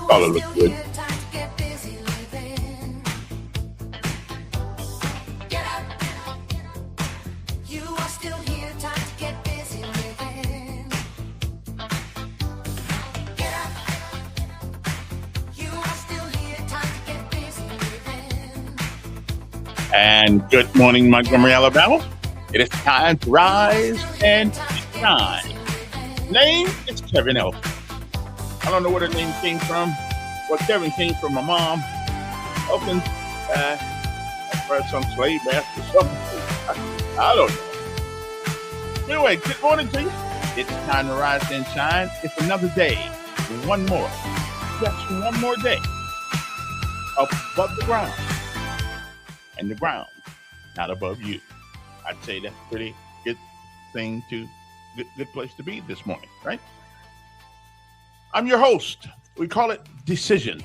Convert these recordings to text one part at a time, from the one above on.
All it looks good. And good morning, Montgomery, Alabama. It is time to rise and shine. Name is Kevin Elkins. I don't know where the name came from. Well, Kevin came from my mom. Elkins, for some slave master or something. I don't know. Anyway, good morning to you. It's time to rise and shine. It's another day. One more. Just one more day. Above the ground. And the ground, not above you. I'd say that's a pretty good thing good place to be this morning, right? I'm your host. We call it decisions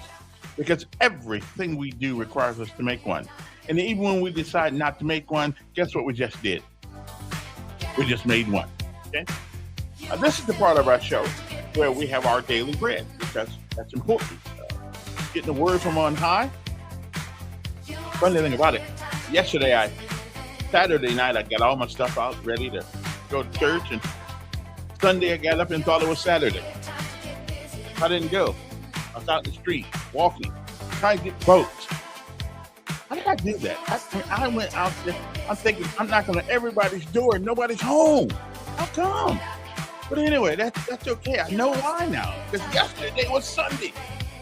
because everything we do requires us to make one. And even when we decide not to make one, guess what we just did? We just made one, okay? This is the part of our show where we have our daily bread because that's important. Getting the word from on high. Funny thing about it, Saturday night, I got all my stuff out ready to go to church, and Sunday I got up and thought it was Saturday. I didn't go. I was out in the street, walking, trying to get votes. How did I do that? I went out there, I'm thinking, I'm knocking on everybody's door and nobody's home. How come? But anyway, that's okay. I know why now, because yesterday was Sunday.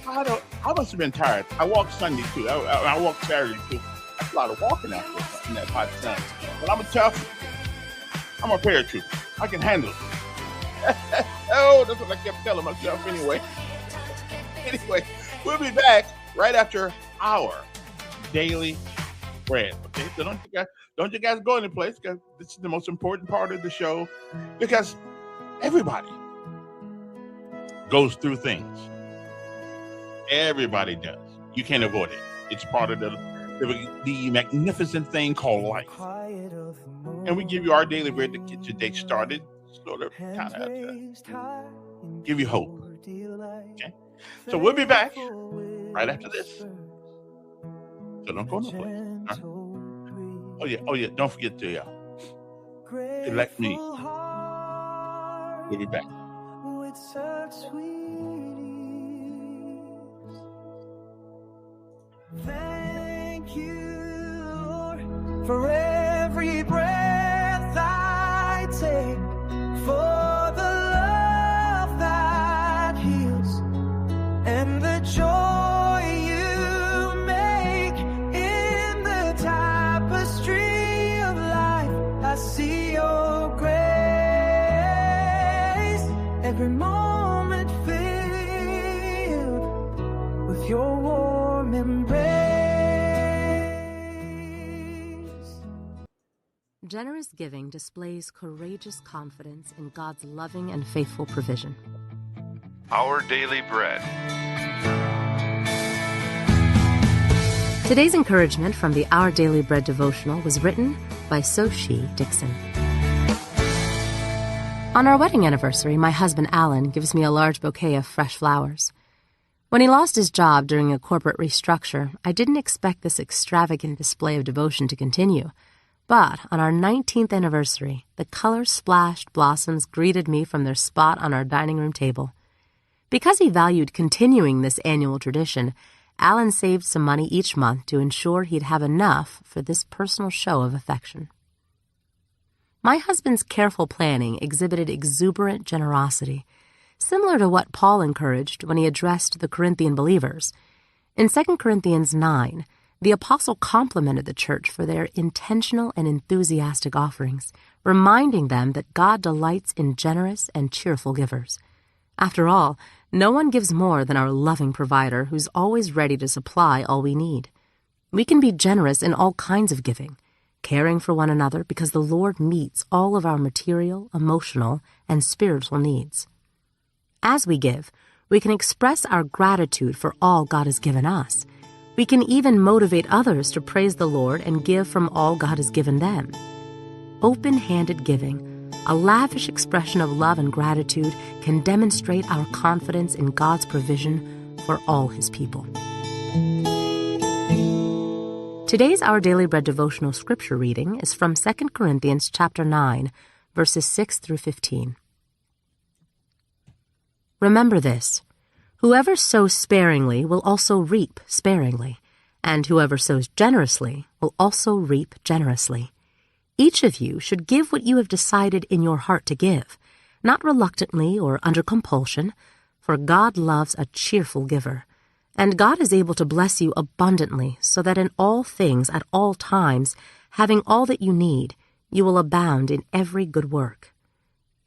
I must have been tired. I walked Sunday too. I walked Saturday too. That's a lot of walking out there in that hot sun. But I'm I'm a paratrooper. I can handle it. Oh, that's what I kept telling myself anyway. Anyway, we'll be back right after our daily bread. Okay, so don't you guys go any place, because this is the most important part of the show, because everybody goes through things. Everybody does. You can't avoid it. It's part of the magnificent thing called life. And we give you our daily bread to get your day started, sort of kind of give you hope. Okay? So we'll be back right after this. So don't go no place. Right? Oh yeah. Don't forget to elect me. We'll be back. Thank you, Lord, for every breath I take, for the love that heals, and the joy you make in the tapestry of life. I see your grace, every moment filled with your warm embrace. Generous giving displays courageous confidence in God's loving and faithful provision. Our Daily Bread. Today's encouragement from the Our Daily Bread devotional was written by Soshi Dixon. On our wedding anniversary, my husband Alan gives me a large bouquet of fresh flowers. When he lost his job during a corporate restructure, I didn't expect this extravagant display of devotion to continue. But on our 19th anniversary, the color-splashed blossoms greeted me from their spot on our dining room table. Because he valued continuing this annual tradition, Alan saved some money each month to ensure he'd have enough for this personal show of affection. My husband's careful planning exhibited exuberant generosity, similar to what Paul encouraged when he addressed the Corinthian believers. In 2 Corinthians 9, the apostle complimented the church for their intentional and enthusiastic offerings, reminding them that God delights in generous and cheerful givers. After all, no one gives more than our loving provider who's always ready to supply all we need. We can be generous in all kinds of giving, caring for one another because the Lord meets all of our material, emotional, and spiritual needs. As we give, we can express our gratitude for all God has given us. We can even motivate others to praise the Lord and give from all God has given them. Open-handed giving, a lavish expression of love and gratitude, can demonstrate our confidence in God's provision for all his people. Today's Our Daily Bread devotional scripture reading is from 2 Corinthians chapter 9, verses 6 through 15. Remember this: whoever sows sparingly will also reap sparingly, and whoever sows generously will also reap generously. Each of you should give what you have decided in your heart to give, not reluctantly or under compulsion, for God loves a cheerful giver. And God is able to bless you abundantly, so that in all things at all times, having all that you need, you will abound in every good work.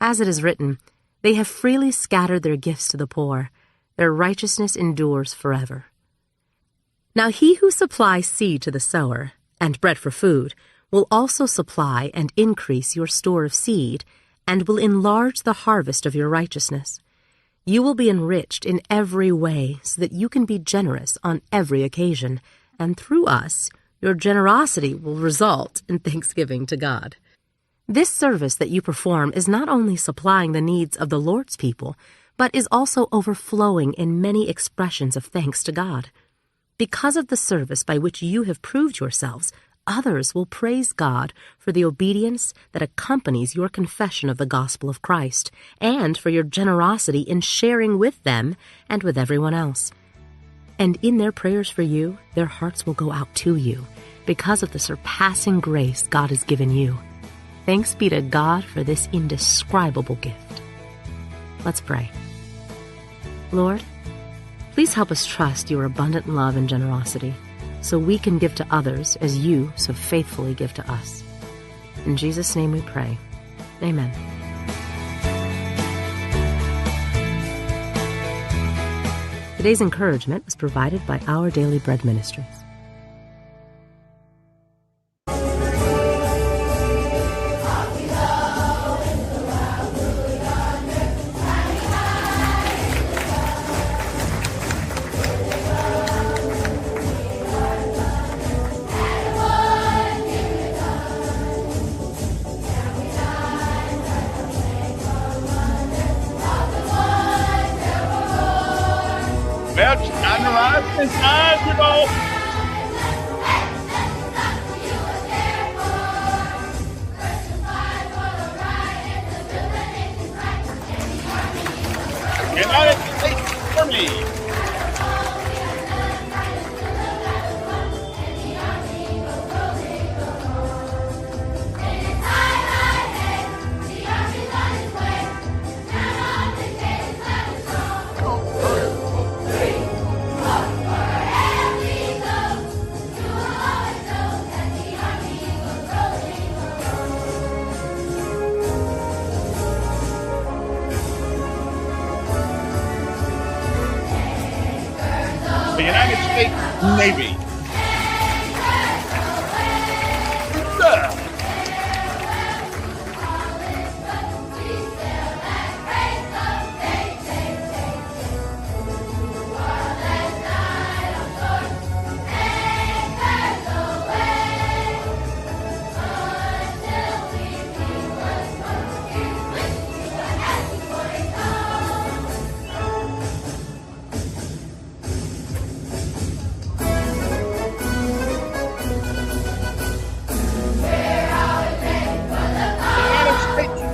As it is written, they have freely scattered their gifts to the poor. Their righteousness endures forever. Now he who supplies seed to the sower, and bread for food, will also supply and increase your store of seed, and will enlarge the harvest of your righteousness. You will be enriched in every way so that you can be generous on every occasion, and through us, your generosity will result in thanksgiving to God. This service that you perform is not only supplying the needs of the Lord's people, but is also overflowing in many expressions of thanks to God. Because of the service by which you have proved yourselves, others will praise God for the obedience that accompanies your confession of the gospel of Christ, and for your generosity in sharing with them and with everyone else. And in their prayers for you, their hearts will go out to you because of the surpassing grace God has given you. Thanks be to God for this indescribable gift. Let's pray. Lord, please help us trust your abundant love and generosity, so we can give to others as you so faithfully give to us. In Jesus' name we pray. Amen. Today's encouragement was provided by Our Daily Bread Ministries. Well, it's time to rise and shine, people. United States Army. The United States Navy.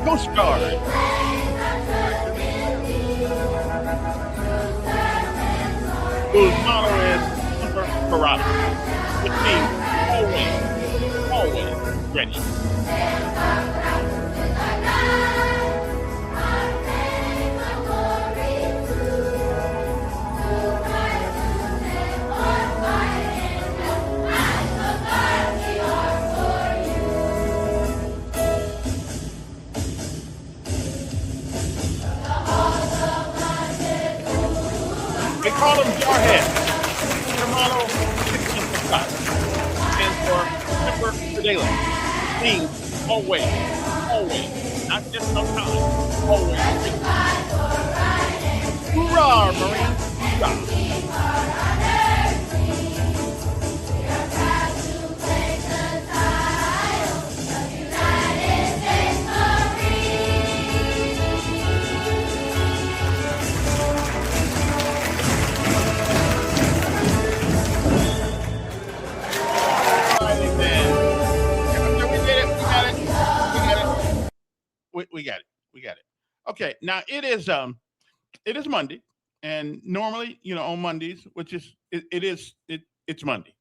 Coast Guard. Whose motto is Super Karate, which means always ready. They call them jarheads. Their motto, 16 for stands for Semper Fidelis. Means always, not just sometimes, always. Hoorah, Marines! Hoorah! Okay, now it is Monday, and normally, on Mondays, which is it's Monday,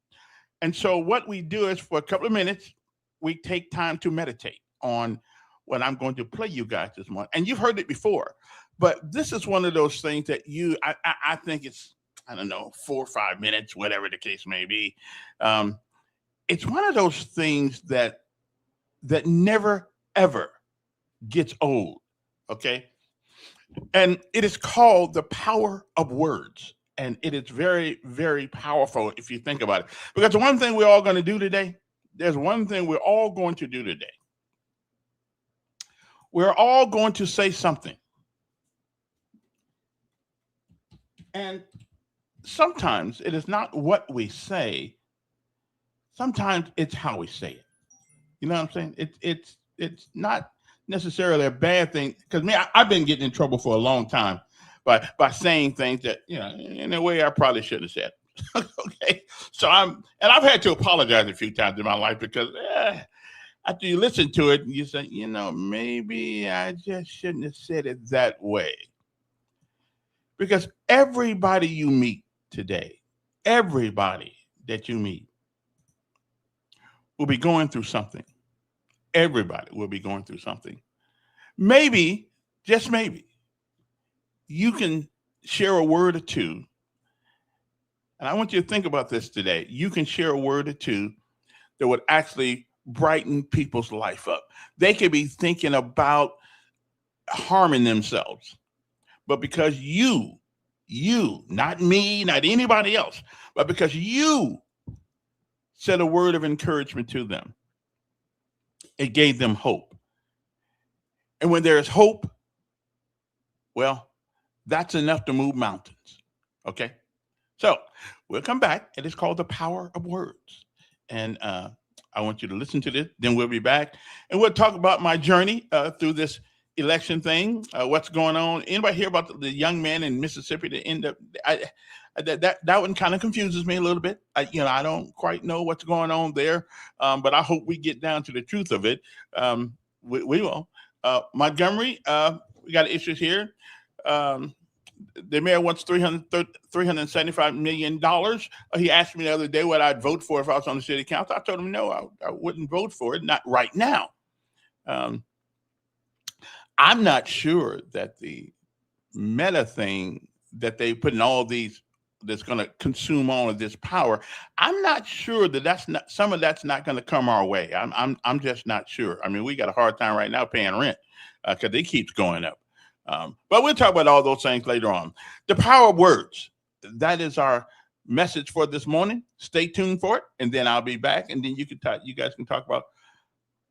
and so what we do is for a couple of minutes, we take time to meditate on what I'm going to play you guys this morning, and you've heard it before, but this is one of those things that I think it's, I don't know, 4 or 5 minutes, whatever the case may be. It's one of those things that never ever gets old. Okay. And it is called the power of words. And it is very, very powerful if you think about it. Because the one thing we're all going to do today, there's one thing we're all going to do today. We're all going to say something. And sometimes it is not what we say. Sometimes it's how we say it. You know what I'm saying? It's not necessarily a bad thing, because I've been getting in trouble for a long time by saying things that, in a way I probably shouldn't have said. Okay, so I've had to apologize a few times in my life, because after you listen to it, you say, maybe I just shouldn't have said it that way. Because everybody you meet today, everybody that you meet will be going through something. Everybody will be going through something. Maybe, just maybe, you can share a word or two. And I want you to think about this today. You can share a word or two that would actually brighten people's life up. They could be thinking about harming themselves. But because you, not me, not anybody else, but because you said a word of encouragement to them, it gave them hope. And when there's hope, well, that's enough to move mountains. Okay? So we'll come back. It is called the power of words. And I want you to listen to this. Then we'll be back. And we'll talk about my journey through this election thing. What's going on. Anybody hear about the young man in Mississippi that ended up... That one kind of confuses me a little bit. I don't quite know what's going on there, but I hope we get down to the truth of it. We will. Montgomery, we got issues here. The mayor wants $375 million. He asked me the other day what I'd vote for if I was on the city council. I told him no, I wouldn't vote for it, not right now. I'm not sure that the meta thing that they put in all these, that's going to consume all of this power, I'm not sure that some of that's not going to come our way. I'm just not sure. I mean, we got a hard time right now paying rent because it keeps going up. But we'll talk about all those things later on. The power of words. That is our message for this morning. Stay tuned for it, and then I'll be back, and then you guys can talk about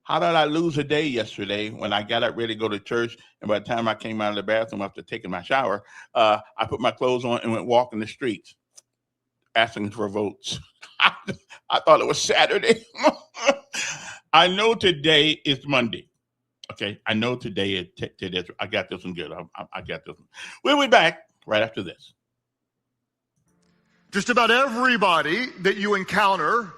how did I lose a day yesterday when I got up ready to go to church, and by the time I came out of the bathroom after taking my shower, I put my clothes on and went walking the streets asking for votes. I thought it was Saturday. I know today is Monday. Okay, I know today is I got this one good. I got this one. We'll be back right after this. Just about everybody that you encounter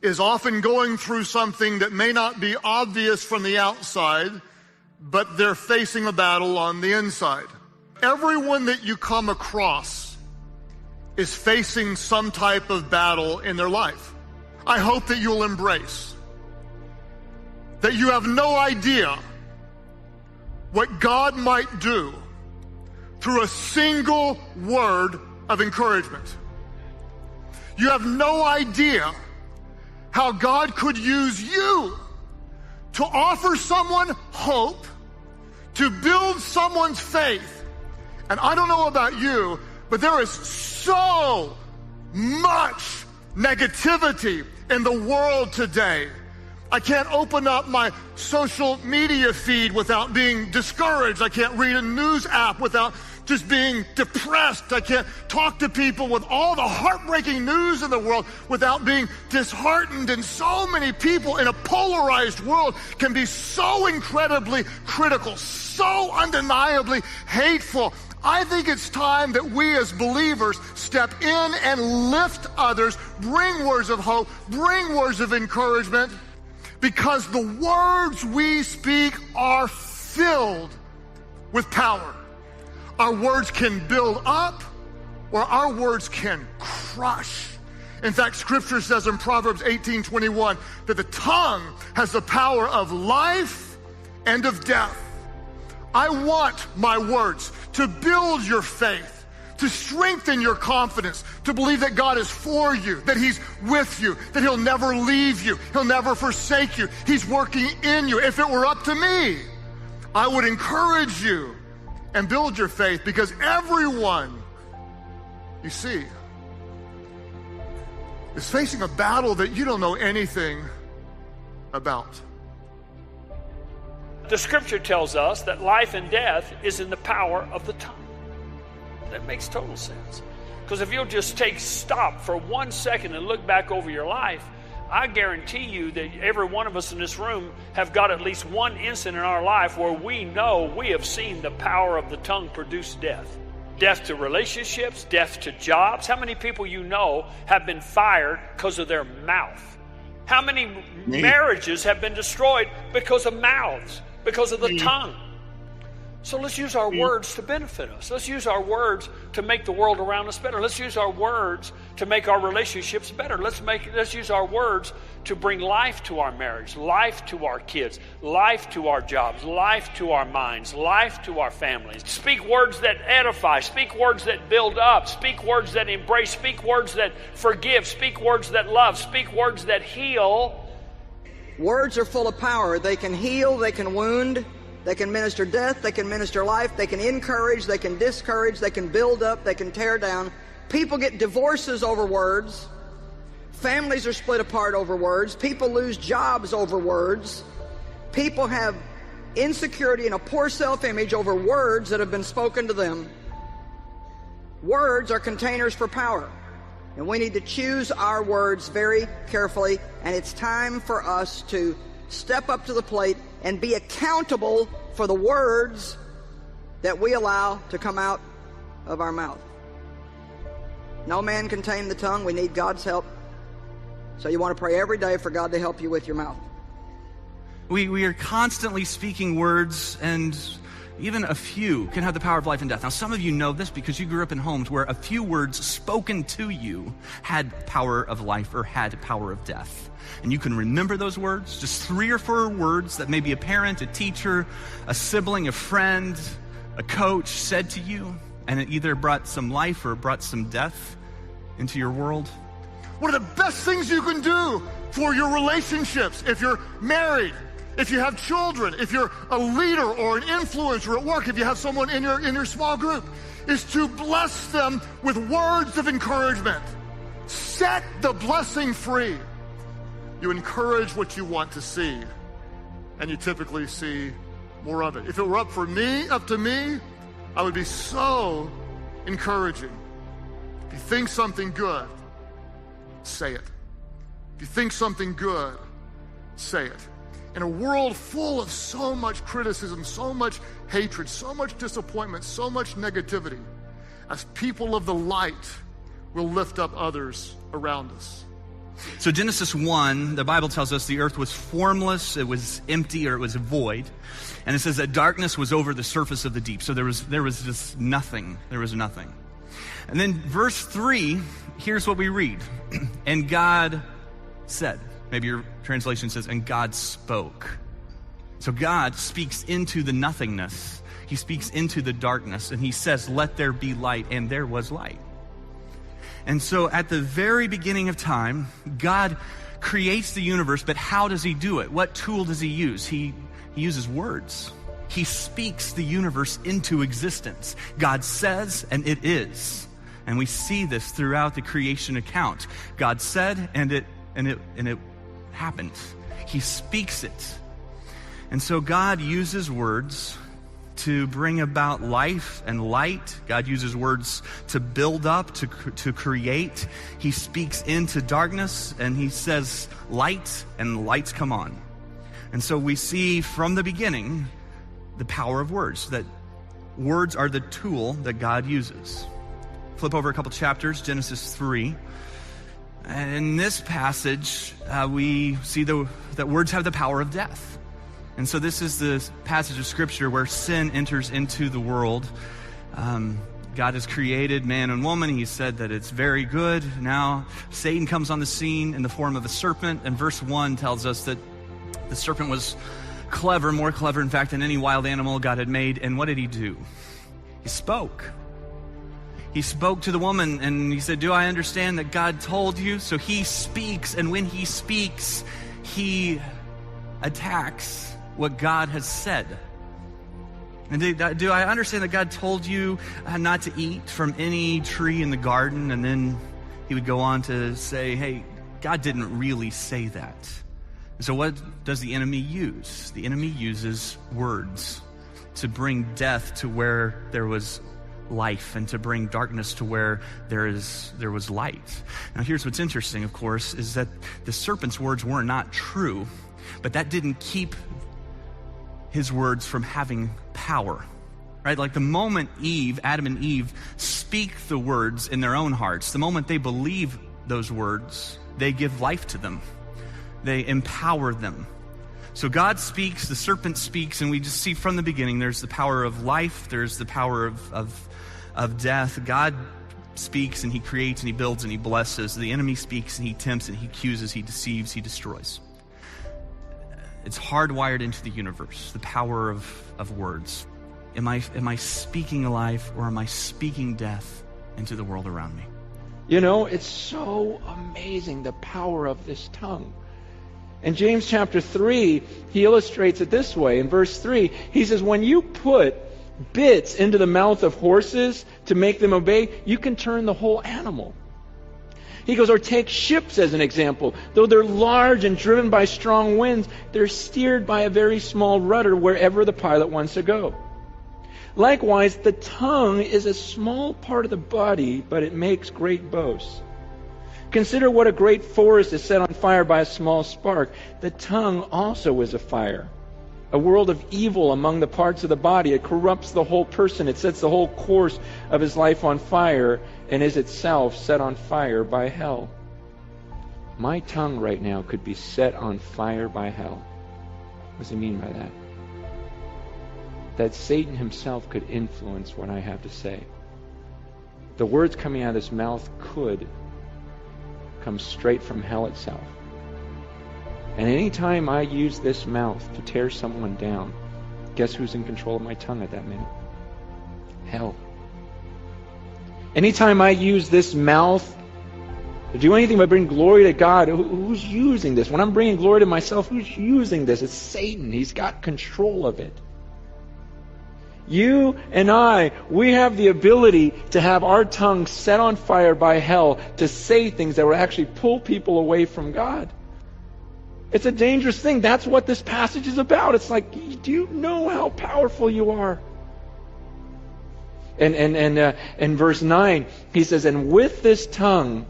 is often going through something that may not be obvious from the outside, but they're facing a battle on the inside. Everyone that you come across is facing some type of battle in their life. I hope that you'll embrace that you have no idea what God might do through a single word of encouragement. You have no idea how God could use you to offer someone hope, to build someone's faith. And I don't know about you, but there is so much negativity in the world today. I can't open up my social media feed without being discouraged. I can't read a news app without just being depressed. I can't talk to people with all the heartbreaking news in the world without being disheartened. And so many people in a polarized world can be so incredibly critical, so undeniably hateful. I think it's time that we as believers step in and lift others, bring words of hope, bring words of encouragement, because the words we speak are filled with power. Our words can build up, or our words can crush. In fact, Scripture says in Proverbs 18:21 that the tongue has the power of life and of death. I want my words to build your faith, to strengthen your confidence, to believe that God is for you, that He's with you, that He'll never leave you, He'll never forsake you. He's working in you. If it were up to me, I would encourage you and build your faith, because everyone, you see, is facing a battle that you don't know anything about. The Scripture tells us that life and death is in the power of the tongue. That makes total sense. Because if you'll just stop for 1 second and look back over your life, I guarantee you that every one of us in this room have got at least one instant in our life where we know we have seen the power of the tongue produce death. Death to relationships, death to jobs. How many people you know have been fired because of their mouth? How many marriages have been destroyed because of mouths, because of the tongue? So let's use our words to benefit us. Let's use our words to make the world around us better. Let's use our words to make our relationships better. Let's use our words to bring life to our marriage, life to our kids, life to our jobs, life to our minds, life to our families. Speak words that edify, speak words that build up, speak words that embrace, speak words that forgive, speak words that love, speak words that heal. Words are full of power. They can heal, they can wound, they can minister death, they can minister life, they can encourage, they can discourage, they can build up, they can tear down. People get divorces over words. Families are split apart over words. People lose jobs over words. People have insecurity and a poor self-image over words that have been spoken to them. Words are containers for power, and we need to choose our words very carefully, and it's time for us to step up to the plate and be accountable for the words that we allow to come out of our mouth. No man can tame the tongue. We need God's help. So you want to pray every day for God to help you with your mouth. We are constantly speaking words, and even a few can have the power of life and death. Now, some of you know this because you grew up in homes where a few words spoken to you had power of life or had power of death. And you can remember those words, just 3 or 4 words that maybe a parent, a teacher, a sibling, a friend, a coach said to you, and it either brought some life or brought some death into your world. One of the best things you can do for your relationships, if you're married, if you have children, if you're a leader or an influencer at work, if you have someone in your small group, is to bless them with words of encouragement. Set the blessing free. You encourage what you want to see, and you typically see more of it. If it were up to me, I would be so encouraging. If you think something good, say it. If you think something good, say it. In a world full of so much criticism, so much hatred, so much disappointment, so much negativity, as people of the light, we'll lift up others around us. So Genesis 1, the Bible tells us the earth was formless, it was empty, or it was void. And it says that darkness was over the surface of the deep. So there was just nothing. There was nothing. And then verse 3, here's what we read. And God said. Maybe your translation says, and God spoke. So God speaks into the nothingness. He speaks into the darkness, and he says, let there be light, and there was light. And so at the very beginning of time, God creates the universe, but how does he do it? What tool does he use? He uses words. He speaks the universe into existence. God says, and it is. And we see this throughout the creation account. God said, and it happened. He speaks it. And so God uses words to bring about life and light. God uses words to build up, to create. He speaks into darkness, and he says light, and lights come on. And so we see from the beginning the power of words, that words are the tool that God uses. Flip over a couple chapters, Genesis 3. And in this passage, we see that words have the power of death. And so this is the passage of Scripture where sin enters into the world. God has created man and woman. He said that it's very good. Now Satan comes on the scene in the form of a serpent. And verse 1 tells us that the serpent was clever, more clever, in fact, than any wild animal God had made. And what did he do? He spoke. He spoke to the woman and he said, do I understand that God told you? So he speaks, and when he speaks, he attacks what God has said. And do I understand that God told you not to eat from any tree in the garden? And then he would go on to say, hey, God didn't really say that. And so what does the enemy use? The enemy uses words to bring death to where there was life and to bring darkness to where there was light. Now here's what's interesting, of course, is that the serpent's words were not true, but that didn't keep his words from having power, right? Like the moment Adam and Eve speak the words in their own hearts, the moment they believe those words, they give life to them. They empower them. So God speaks, the serpent speaks, and we just see from the beginning there's the power of life, there's the power of death. God speaks and he creates and he builds and he blesses. The enemy speaks and he tempts and he accuses, he deceives, he destroys. It's hardwired into the universe, the power of words. Am I speaking life, or am I speaking death into the world around me? You know, it's so amazing, the power of this tongue. In James chapter 3, he illustrates it this way. In verse 3, he says, when you put bits into the mouth of horses to make them obey, you can turn the whole animal. He goes, or take ships as an example. Though they're large and driven by strong winds, they're steered by a very small rudder wherever the pilot wants to go. Likewise, the tongue is a small part of the body, but it makes great boasts. Consider what a great forest is set on fire by a small spark. The tongue also is a fire, a world of evil among the parts of the body. It corrupts the whole person. It sets the whole course of his life on fire, and is itself set on fire by hell. My tongue right now could be set on fire by hell. What does he mean by that? That Satan himself could influence what I have to say. The words coming out of his mouth could come straight from hell itself. And anytime I use this mouth to tear someone down, guess who's in control of my tongue at that minute? Hell. Anytime I use this mouth to do anything but bring glory to God, who's using this? When I'm bringing glory to myself, who's using this? It's Satan. He's got control of it. You and I, we have the ability to have our tongue set on fire by hell, to say things that will actually pull people away from God. It's a dangerous thing. That's what this passage is about. It's like, do you know how powerful you are? And in verse 9, he says, and with this tongue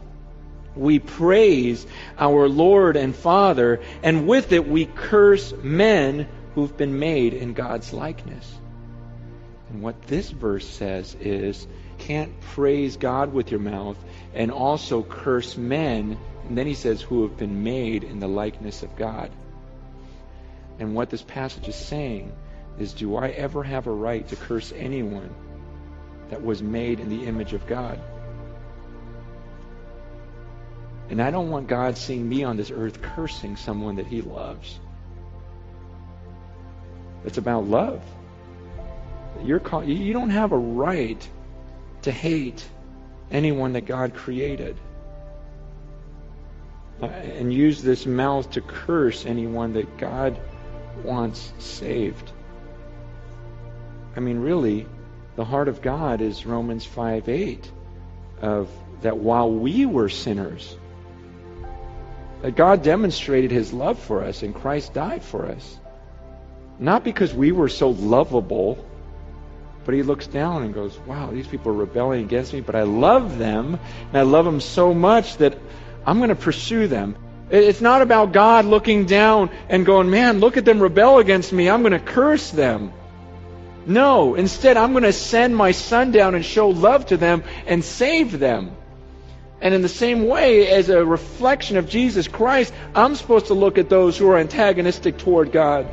we praise our Lord and Father, and with it we curse men who've been made in God's likeness. And what this verse says is, can't praise God with your mouth and also curse men, and then he says, who have been made in the likeness of God. And what this passage is saying is, do I ever have a right to curse anyone that was made in the image of God? And I don't want God seeing me on this earth cursing someone that he loves. It's about love. You don't have a right to hate anyone that God created and use this mouth to curse anyone that God wants saved. I mean, really, the heart of God is Romans 5:8, of that while we were sinners, that God demonstrated his love for us and Christ died for us. Not because we were so lovable, but he looks down and goes, wow, these people are rebelling against me, but I love them, and I love them so much that I'm going to pursue them. It's not about God looking down and going, man, look at them rebel against me, I'm going to curse them. No, instead I'm going to send my son down and show love to them and save them. And in the same way, as a reflection of Jesus Christ, I'm supposed to look at those who are antagonistic toward God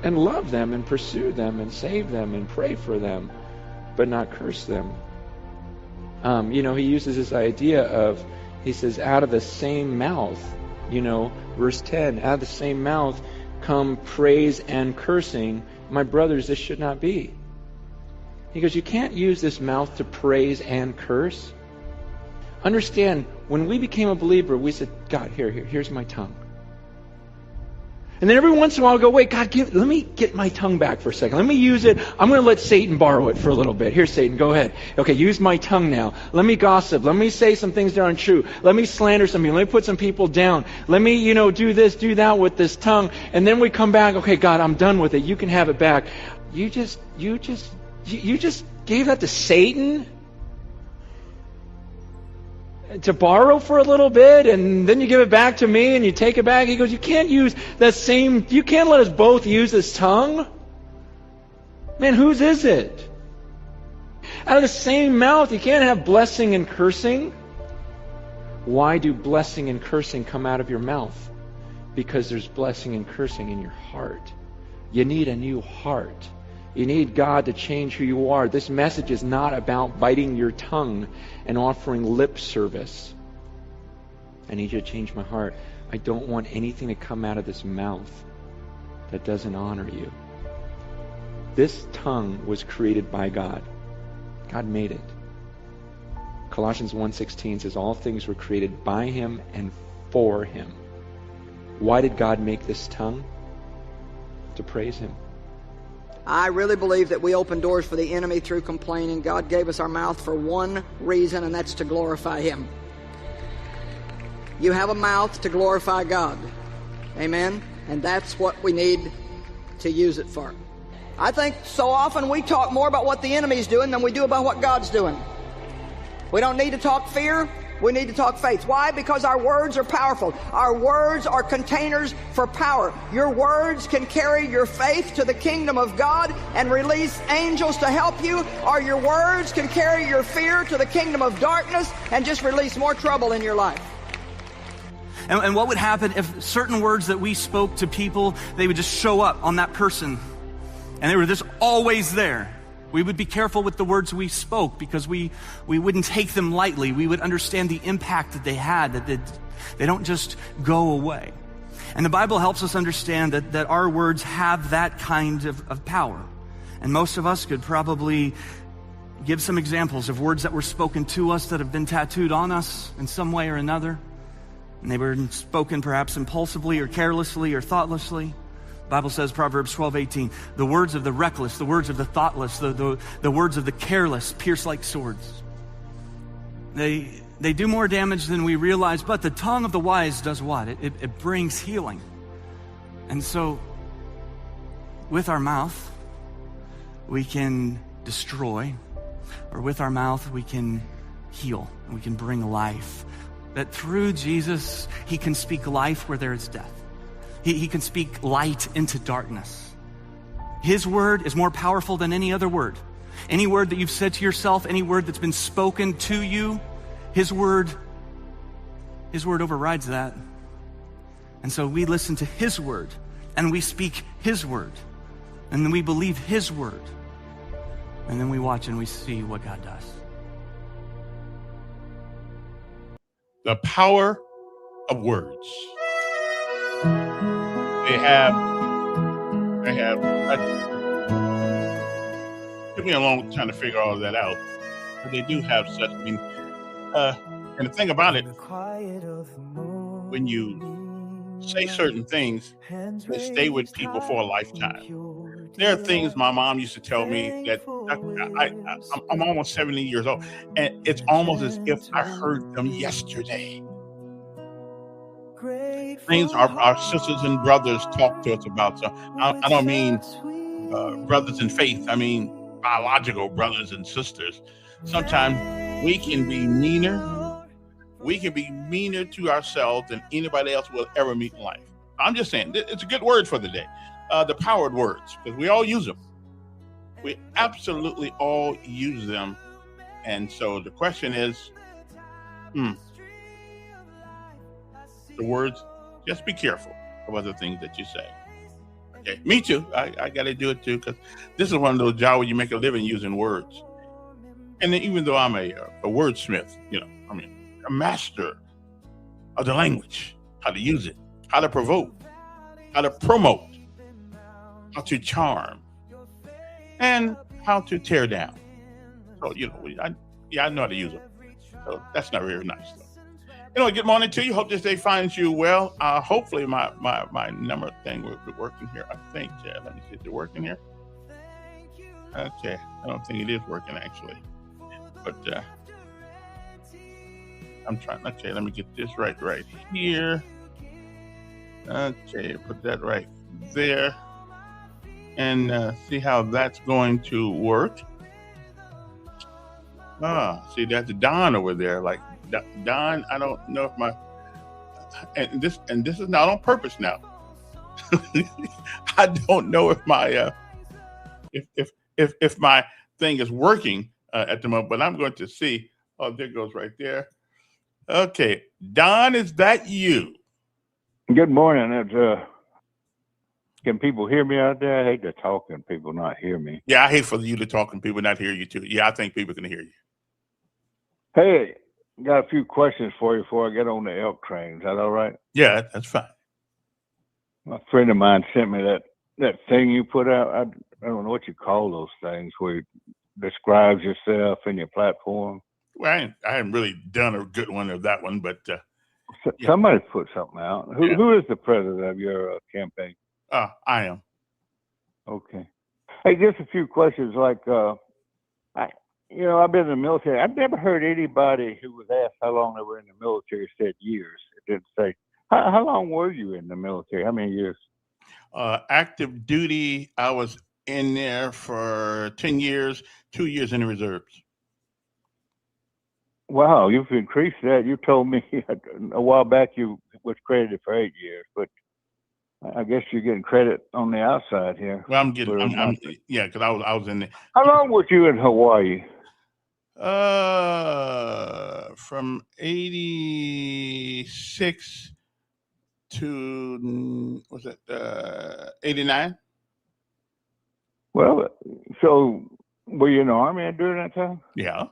and love them and pursue them and save them and pray for them, but not curse them. He uses this idea of, he says, out of the same mouth, verse 10, out of the same mouth come praise and cursing. My brothers, this should not be. He goes, you can't use this mouth to praise and curse. Understand, when we became a believer, we said, God, here's my tongue. And then every once in a while, I go, wait, God, let me get my tongue back for a second. Let me use it. I'm going to let Satan borrow it for a little bit. Here, Satan, go ahead. Okay, use my tongue now. Let me gossip. Let me say some things that aren't true. Let me slander some people. Let me put some people down. Let me, do this, do that with this tongue. And then we come back, okay, God, I'm done with it. You can have it back. You just gave that to Satan to borrow for a little bit, and then you give it back to me and you take it back. He goes, you can't let us both use this tongue. Man, whose is it? Out of the same mouth, you can't have blessing and cursing. Why do blessing and cursing come out of your mouth? Because there's blessing and cursing in your heart. You need a new heart. You need God to change who you are. This message is not about biting your tongue and offering lip service. I need you to change my heart. I don't want anything to come out of this mouth that doesn't honor you. This tongue was created by God. God made it. Colossians 1:16 says, all things were created by Him and for Him. Why did God make this tongue? To praise Him. I really believe that we open doors for the enemy through complaining. God gave us our mouth for one reason, and that's to glorify Him. You have a mouth to glorify God. Amen? And that's what we need to use it for. I think so often we talk more about what the enemy's doing than we do about what God's doing. We don't need to talk fear. We need to talk faith. Why? Because our words are powerful. Our words are containers for power. Your words can carry your faith to the kingdom of God and release angels to help you, or your words can carry your fear to the kingdom of darkness and just release more trouble in your life. And what would happen if certain words that we spoke to people, they would just show up on that person, and they were just always there? We would be careful with the words we spoke because we wouldn't take them lightly. We would understand the impact that they had, that they don't just go away. And the Bible helps us understand that our words have that kind of power. And most of us could probably give some examples of words that were spoken to us that have been tattooed on us in some way or another. And they were spoken perhaps impulsively or carelessly or thoughtlessly. The Bible says, Proverbs 12:18, the words of the reckless, the words of the thoughtless, the words of the careless pierce like swords. They do more damage than we realize, but the tongue of the wise does what? It brings healing. And so, with our mouth, we can destroy, or with our mouth, we can heal, and we can bring life. That through Jesus, He can speak life where there is death. He can speak light into darkness. His word is more powerful than any other word. Any word that you've said to yourself, any word that's been spoken to you, His word overrides that. And so we listen to His word, and we speak His word, and then we believe His word, and then we watch and we see what God does. The power of words. They have took me a long time to figure all of that out, but they do have such, and the thing about it, when you say certain things, they stay with people for a lifetime. There are things my mom used to tell me that I'm almost 70 years old, and it's almost as if I heard them yesterday. Things our sisters and brothers talk to us about. So I don't mean brothers in faith. I mean biological brothers and sisters. Sometimes we can be meaner. We can be meaner to ourselves than anybody else will ever meet in life. I'm just saying, it's a good word for the day. The powered words, because we all use them. We absolutely all use them. And so the question is, the words, just be careful of other things that you say. Okay. Me too. I got to do it too, because this is one of those jobs where you make a living using words. And then even though I'm a wordsmith, a master of the language, how to use it, how to provoke, how to promote, how to charm, and how to tear down. So, I know how to use them. So that's not very nice, though. Good morning to you. Hope this day finds you well. Hopefully my number thing will be working here. I think. Yeah, let me see if it's working here. Okay. I don't think it is working, actually. But I'm trying. Okay, let me get this right here. Okay, put that right there. And see how that's going to work. See, that's Don over there. Like Don, I don't know if my and this is not on purpose now. I don't know if my if my thing is working at the moment, but I'm going to see. Oh, there it goes right there. Okay, Don, is that you? Good morning. Can people hear me out there? I hate to talk and people not hear me. Yeah, I hate for you to talk and people not hear you too. Yeah, I think people can hear you. Hey, got a few questions for you before I get on the elk train. Is that all right? Yeah, that's fine. A friend of mine sent me that thing you put out. I don't know what you call those things where it describes yourself and your platform. Well, I haven't really done a good one of that one, but somebody put something out. Who is the president of your campaign? I am. Okay. Hey, just a few questions. Like, I've been in the military. I've never heard anybody who was asked how long they were in the military said years. It didn't say. How long were you in the military? How many years? Active duty, I was in there for 10 years, 2 years in the reserves. Wow, you've increased that. You told me a while back you was credited for 8 years, but I guess you're getting credit on the outside here. Well, I'm because I was in there. How long was you in Hawaii? From 86 to 89. Well, so were you in the Army during that time? Yeah.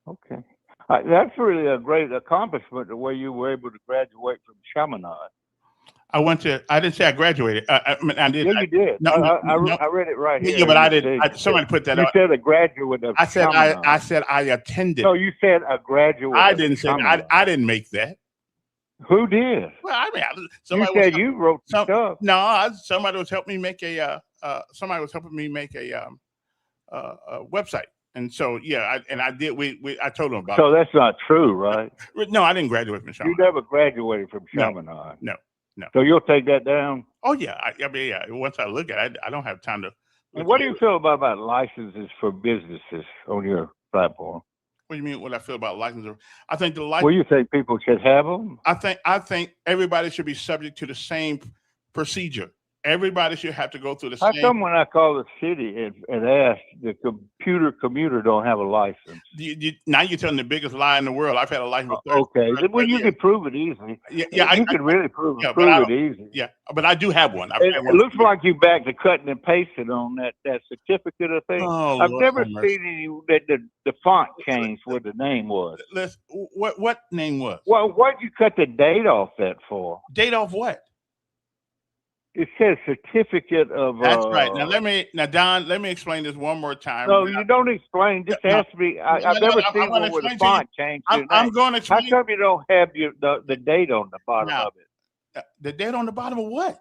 Okay. That's really a great accomplishment, the way you were able to graduate from Chaminade. I didn't say I graduated. I did. Yeah, you did. No, I read it right here. Yeah, but I didn't. Somebody put that up. You said a graduate of Chaminade. I said I attended. No, you said a graduate. I didn't say that. I didn't make that. Who did? Well, I mean, you said you wrote some stuff. No, somebody was helping me make a website. And so, yeah, I did. I told them about it. So that's not true, right? No, I didn't graduate from Chaminade. You never graduated from Chaminade. No. So you'll take that down? Oh, yeah. I mean, once I look at it, I don't have time to. And what do you feel about licenses for businesses on your platform? What do you mean? What I feel about licenses? I think the license. Well, you think people should have them? I think everybody should be subject to the same procedure. Everybody should have to go through the same. How come when I call the city and ask, the commuter don't have a license? Now you're telling the biggest lie in the world. I've had a license. Okay. Well, you can prove it easily. Yeah, you can really prove it easy. Yeah, but I do have one. It looks like you back to cutting and pasting on that certificate of thing. Oh, I've never seen the font changed where the name was. What name was? Well, why'd you cut the date off that for? Date off what? It says certificate of. That's right. Now, Don, let me explain this one more time. No, you don't explain. Just ask me. I've never seen one with a font change. I'm going to explain. How come you don't have the date on the bottom of it? The date on the bottom of what?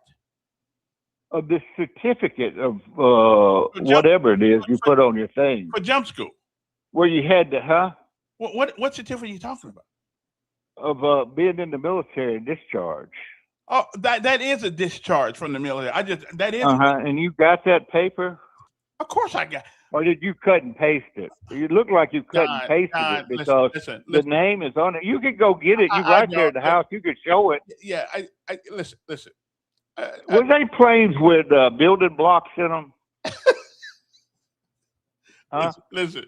Of the certificate of whatever it is you put on your thing. For jump school. Where you had to, What certificate are you talking about? Of being in the military and discharge. Oh, that is a discharge from the military. That is. And you got that paper? Of course I got. Or did you cut and paste it? You look like you cut and pasted it because listen, the name is on it. You can go get it. You right there at the house. You can show it. Yeah, I listen. Were they planes with building blocks in them? Listen.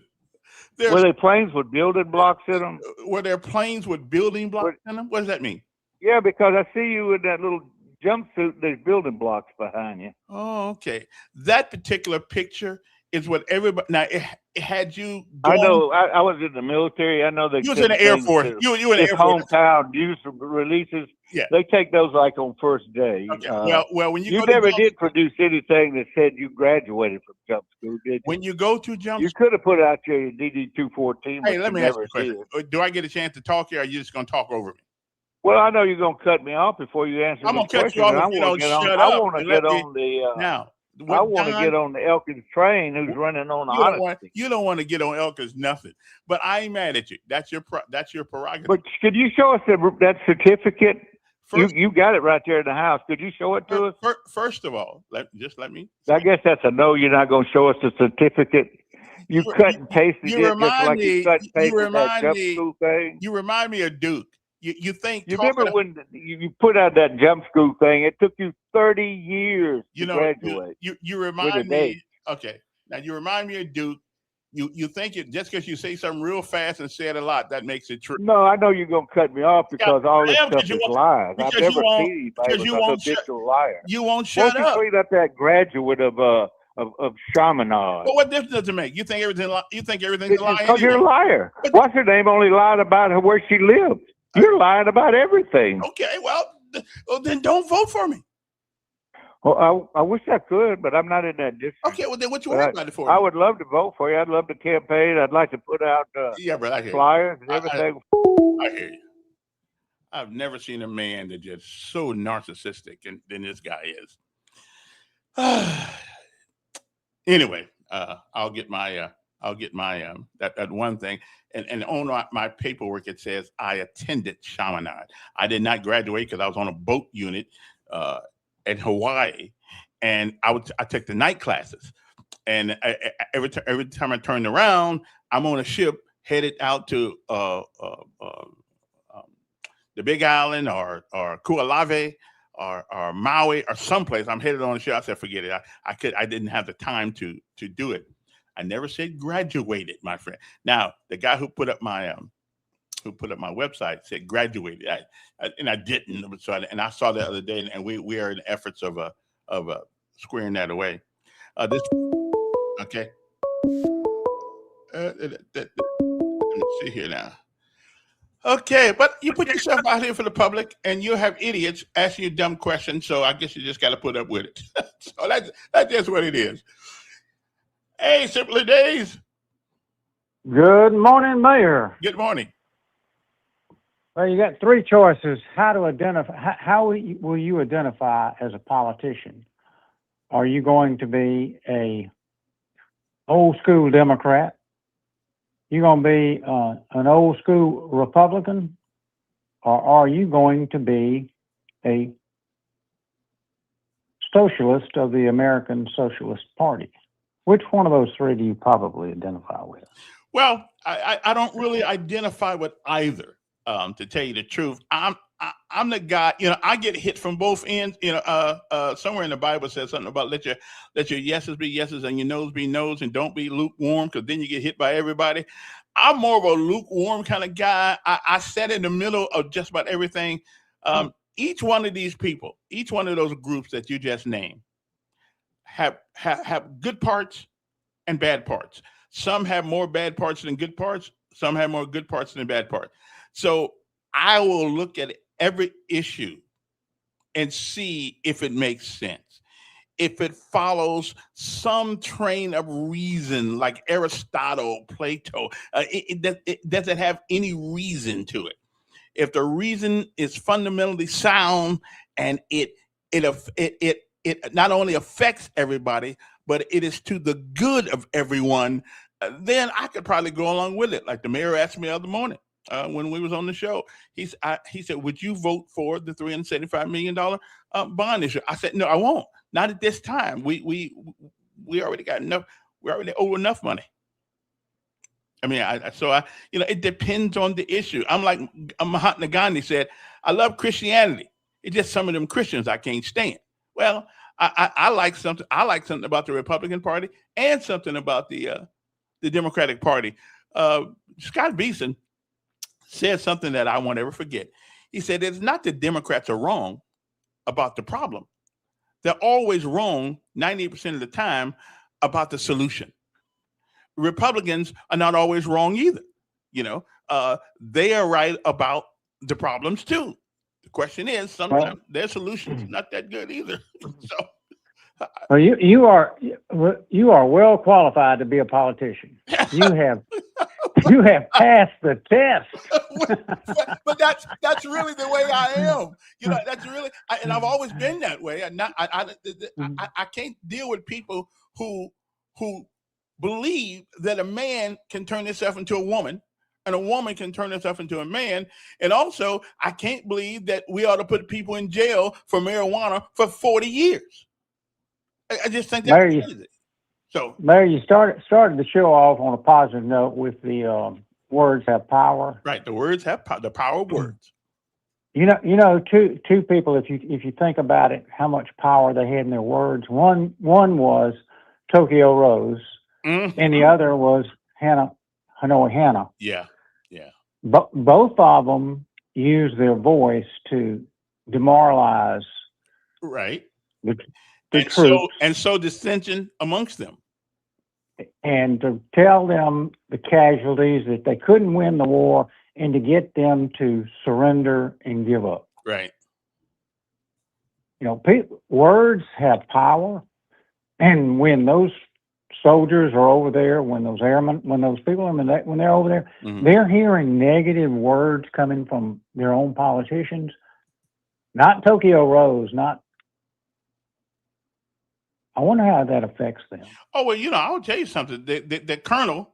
Were they planes with building blocks in them? Were there planes with building blocks in them? What does that mean? Yeah, because I see you with that little jumpsuit. There's building blocks behind you. Oh, okay. That particular picture is what everybody. Now, it had you. I Going, know. I was in the military. I know they. You was in the Air Force. You in the Air Force. Hometown news releases. Yeah. They take those like on first day. Okay. Well, when you never did produce anything that said you graduated from jump school, did you? When you go to jump, you could have put out your DD 214. Hey, let me ask you a question. Do I get a chance to talk here, or are you just going to talk over me? Well, I know you're going to cut me off before you answer I'm the going to cut question. you off if you don't shut up. I want to get on the now. I want to get on the Elkins train who's running on honesty. You don't want to get on Elkins nothing. But I ain't mad at you. That's your prerogative. But could you show us that certificate? You got it right there in the house. Could you show it to us? First of all, let me. I guess that's a no. You're not going to show us the certificate. You cut and pasted it just like you cut and pasted that jump school thing. You remind me of Duke. You think? You remember when you put out that jump school thing? It took you 30 years to graduate. You remind me. Okay, now you remind me of Duke. You think it just because you say something real fast and say it a lot, that makes it true. No, I know you're gonna cut me off because all this stuff is lies. I've never seen anybody a habitual liar. You won't shut up. Won't you clean up that graduate of shamanage? But what difference does it make? You think everything's a lie? Because you're a liar. What's her name? Only lied about her where she lived. You're lying about everything. Okay, well then don't vote for me. Well, I wish I could, but I'm not in that district. Okay, well then what you worried about it for? I would love to vote for you. I'd love to campaign. I'd like to put out flyers and everything. I hear you. I've never seen a man that's just so narcissistic than this guy is. Anyway, I'll get my that one thing. And on my paperwork, it says I attended Chaminade. I did not graduate because I was on a boat unit in Hawaii, and I took the night classes. And every time I turned around, I'm on a ship headed out to the Big Island or Kualave or Maui or someplace. I'm headed on a ship. I said, forget it. I didn't have the time to do it. I never said graduated, my friend. Now, the guy who put up my website said graduated, and I didn't. So I saw that the other day, and we are in the efforts of squaring that away. Okay. Let me see here now. Okay, but you put yourself out here for the public, and you'll have idiots asking you dumb questions. So I guess you just got to put up with it. So that's just what it is. Hey, Simply Days. Good morning, Mayor. Good morning. Well, you got three choices. How to identify? How will you identify as a politician? Are you going to be a old school Democrat? You going to be an old school Republican, or are you going to be a socialist of the American Socialist Party? Which one of those three do you probably identify with? Well, I don't really identify with either. To tell you the truth, I'm the guy. I get hit from both ends. Somewhere in the Bible says something about let your yeses be yeses and your noes be noes, and don't be lukewarm, because then you get hit by everybody. I'm more of a lukewarm kind of guy. I sat in the middle of just about everything. Each one of these people, each one of those groups that you just named, have good parts and bad parts. Some have more bad parts than good parts. Some have more good parts than bad parts. So I will look at every issue and see if it makes sense, if it follows some train of reason, like Aristotle, Plato. Does it have any reason to it? If the reason is fundamentally sound and it not only affects everybody, but it is to the good of everyone, then I could probably go along with it. Like the mayor asked me the other morning when we was on the show, he said, "Would you vote for the $375 million bond issue?" I said, "No, I won't. Not at this time. We already got enough. We already owe enough money." I mean, it depends on the issue. I'm like Mahatma Gandhi said, "I love Christianity. It's just some of them Christians I can't stand." Well, I like something. I like something about the Republican Party and something about the Democratic Party. Scott Beeson said something that I won't ever forget. He said, "It's not that Democrats are wrong about the problem. They're always wrong 98% of the time about the solution. Republicans are not always wrong either. They are right about the problems too. The question is, sometimes their solutions not that good either. So, well, you are well qualified to be a politician. You have passed the test. but that's really the way I am. That's really, and I've always been that way. I can't deal with people who believe that a man can turn himself into a woman and a woman can turn herself into a man. And also, I can't believe that we ought to put people in jail for marijuana for 40 years. I just think that's crazy. So, Mayor, you started the show off on a positive note with the words have power. Right, the words have the power of words. Two people. If you think about it, how much power they had in their words. One was Tokyo Rose, and the other was Hanoi Hannah. Yeah. But both of them used their voice to demoralize. Right. The troops. And so dissension amongst them. And to tell them the casualties, that they couldn't win the war, and to get them to surrender and give up. Right. Words have power. And when those soldiers are over there, when those airmen, when those people, when they're over there, they're hearing negative words coming from their own politicians. Not Tokyo Rose, I wonder how that affects them. Oh, well, I'll tell you something. The colonel,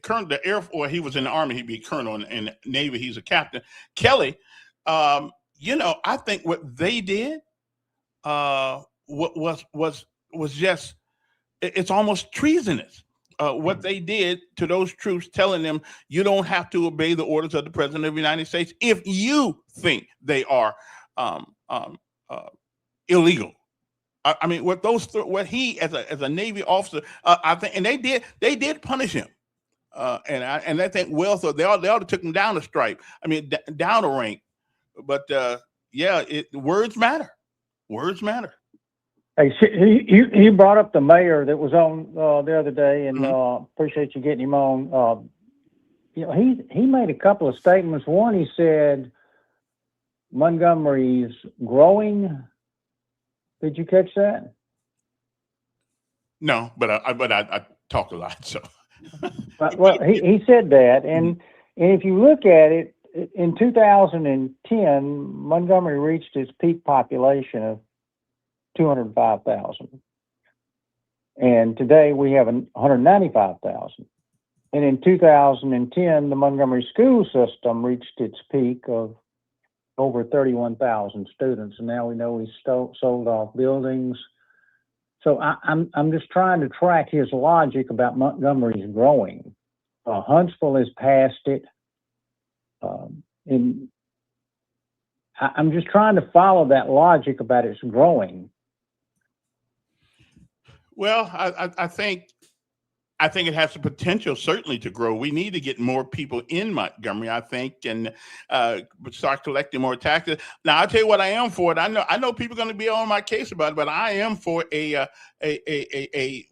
colonel, the Air Force, he was in the Army, he'd be colonel, in the Navy, he's a captain. Kelly, I think what they did was just, it's almost treasonous. What they did to those troops, telling them you don't have to obey the orders of the President of the United States if you think they are illegal. I mean, what he as a Navy officer, I think, and they did punish him, and I think they ought to took him down a stripe. I mean, down a rank. But words matter. Words matter. Hey, you brought up the mayor that was on the other day, and appreciate you getting him on. He made a couple of statements. One, he said Montgomery's growing. Did you catch that? No, but I talk a lot, so. Well, he said that, and if you look at it, in 2010, Montgomery reached its peak population of 205,000, and today we have 195,000. And in 2010, the Montgomery school system reached its peak of over 31,000 students, and now we know he's sold off buildings. So I'm just trying to track his logic about Montgomery's growing. Huntsville has passed it, and I'm just trying to follow that logic about its growing. Well, I think it has the potential certainly to grow. We need to get more people in Montgomery, I think, and start collecting more taxes. Now, I'll tell you what I am for it. I know people are going to be on my case about it, but I am for a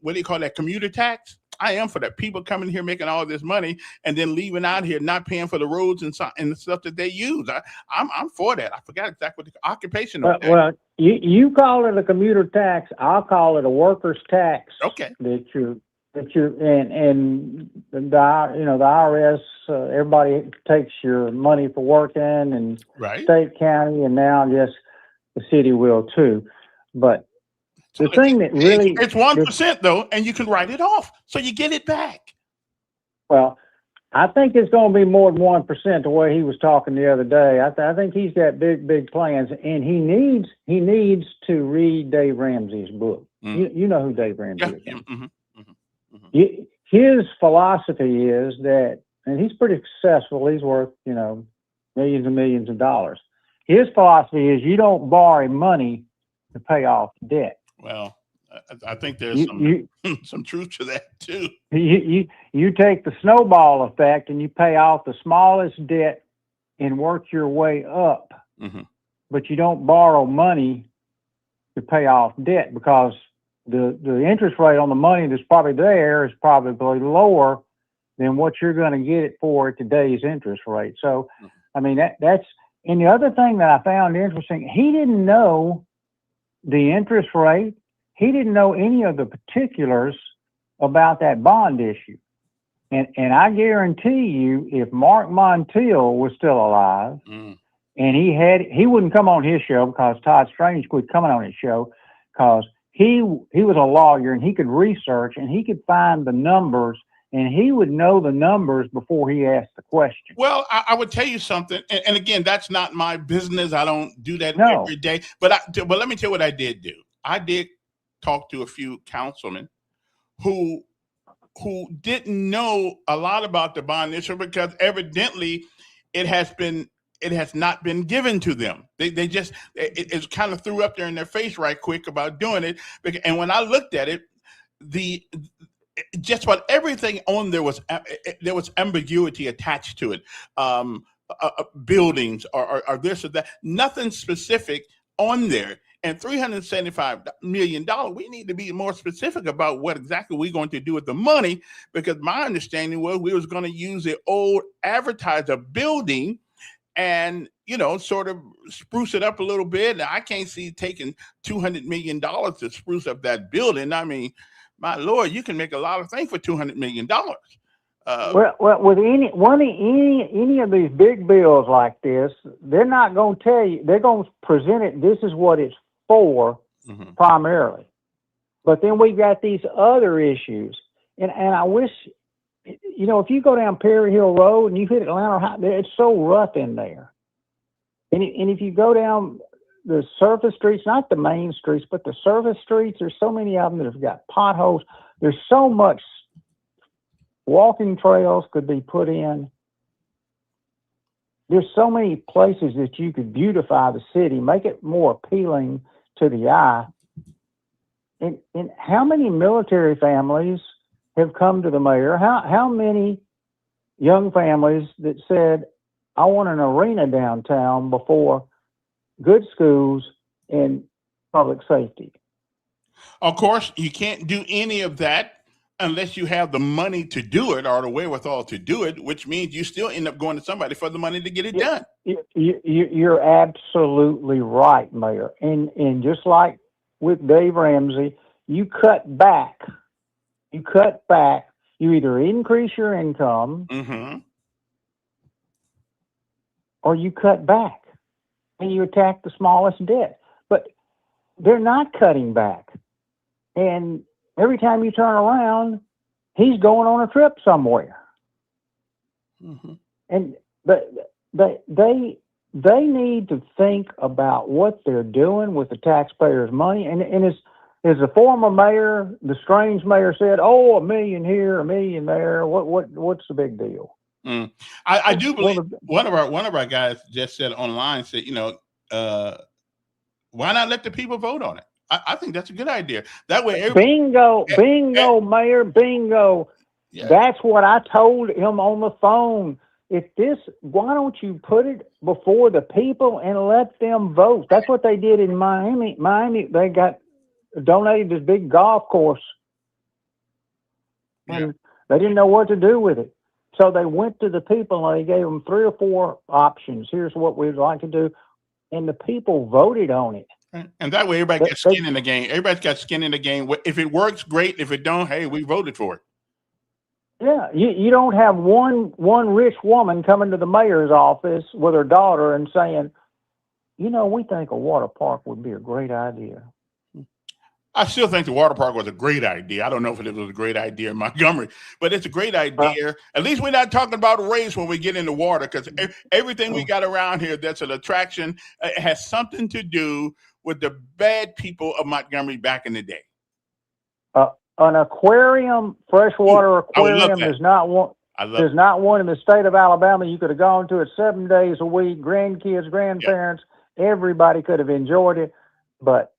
what do you call that, commuter tax? I am for that. People coming here making all this money and then leaving out here not paying for the roads and the stuff that they use. I'm for that. I forgot exactly what the occupation of that. Well, you call it a commuter tax. I'll call it a workers' tax. Okay. That you're and the IRS, everybody takes your money for working, and right. State, county, and now just the city will too. But the thing that really, it's 1% though, and you can write it off, so you get it back. Well, I think it's going to be more than 1%. The way he was talking the other day, I think he's got big plans, and he needs to read Dave Ramsey's book. You know who Dave Ramsey is. Yeah. His philosophy is that, and he's pretty successful. He's worth, millions and millions of dollars. His philosophy is you don't borrow money to pay off debt. Well, I think there's some truth to that too. You take the snowball effect and you pay off the smallest debt and work your way up, but you don't borrow money to pay off debt, because the interest rate on the money that's probably there is probably lower than what you're going to get it for at today's interest rate. So, I mean, that's, and the other thing that I found interesting, he didn't know the interest rate. He didn't know any of the particulars about that bond issue. And I guarantee you, if Mark Montiel was still alive, and he wouldn't come on his show, because Todd Strange quit coming on his show, because he was a lawyer and he could research and he could find the numbers, and he would know the numbers before he asked the question. Well, I would tell you something, and again, that's not my business. I don't do that every day. But let me tell you what I did do. I did talk to a few councilmen who didn't know a lot about the bond issue, because evidently it has not been given to them. They just it's kind of threw up there in their face right quick about doing it. And when I looked at it, just about everything on there was ambiguity attached to it. Buildings or this or that, nothing specific on there. And $375 million, we need to be more specific about what exactly we're going to do with the money, because my understanding was we was going to use the old advertiser building and, sort of spruce it up a little bit. I can't see taking $200 million to spruce up that building. I mean, my Lord, you can make a lot of things for $200 million. Well, with any of these big bills like this, they're not going to tell you. They're going to present it. This is what it's for, primarily. But then we got these other issues, and I wish, if you go down Perry Hill Road and you hit Atlanta High, it's so rough in there. And if you go down the surface streets, not the main streets, but the surface streets, there's so many of them that have got potholes. There's so much. Walking trails could be put in. There's so many places that you could beautify the city, make it more appealing to the eye. And how many military families have come to the mayor? How many young families that said, I want an arena downtown before good schools and public safety? Of course, you can't do any of that unless you have the money to do it or the wherewithal to do it, which means you still end up going to somebody for the money to get it done. You're absolutely right, Mayor. And just like with Dave Ramsey, you cut back. You either increase your income or you cut back and you attack the smallest debt. But they're not cutting back. And every time you turn around, he's going on a trip somewhere. And they need to think about what they're doing with the taxpayers' money. And as the former mayor, the Strange mayor, said, "Oh, $1 million here, $1 million there. What's the big deal?" I do believe one of our guys just said online, said, why not let the people vote on it? I think that's a good idea. That way, bingo, Mayor, bingo. Yeah. That's what I told him on the phone. Why don't you put it before the people and let them vote? That's what they did in Miami. They got donated this big golf course, and they didn't know what to do with it. So they went to the people and they gave them 3 or 4 options. Here's what we'd like to do, and the people voted on it. And that way, everybody gets skin in the game. Everybody's got skin in the game. If it works, great. If it don't, hey, we voted for it. Yeah, you don't have one rich woman coming to the mayor's office with her daughter and saying, we think a water park would be a great idea. I still think the water park was a great idea. I don't know if it was a great idea in Montgomery, but it's a great idea. At least we're not talking about race when we get into water, because everything we got around here that's an attraction has something to do with the bad people of Montgomery back in the day. An aquarium, freshwater aquarium, is not one. There's not one in the state of Alabama. You could have gone to it 7 days a week. Grandkids, grandparents, everybody could have enjoyed it, but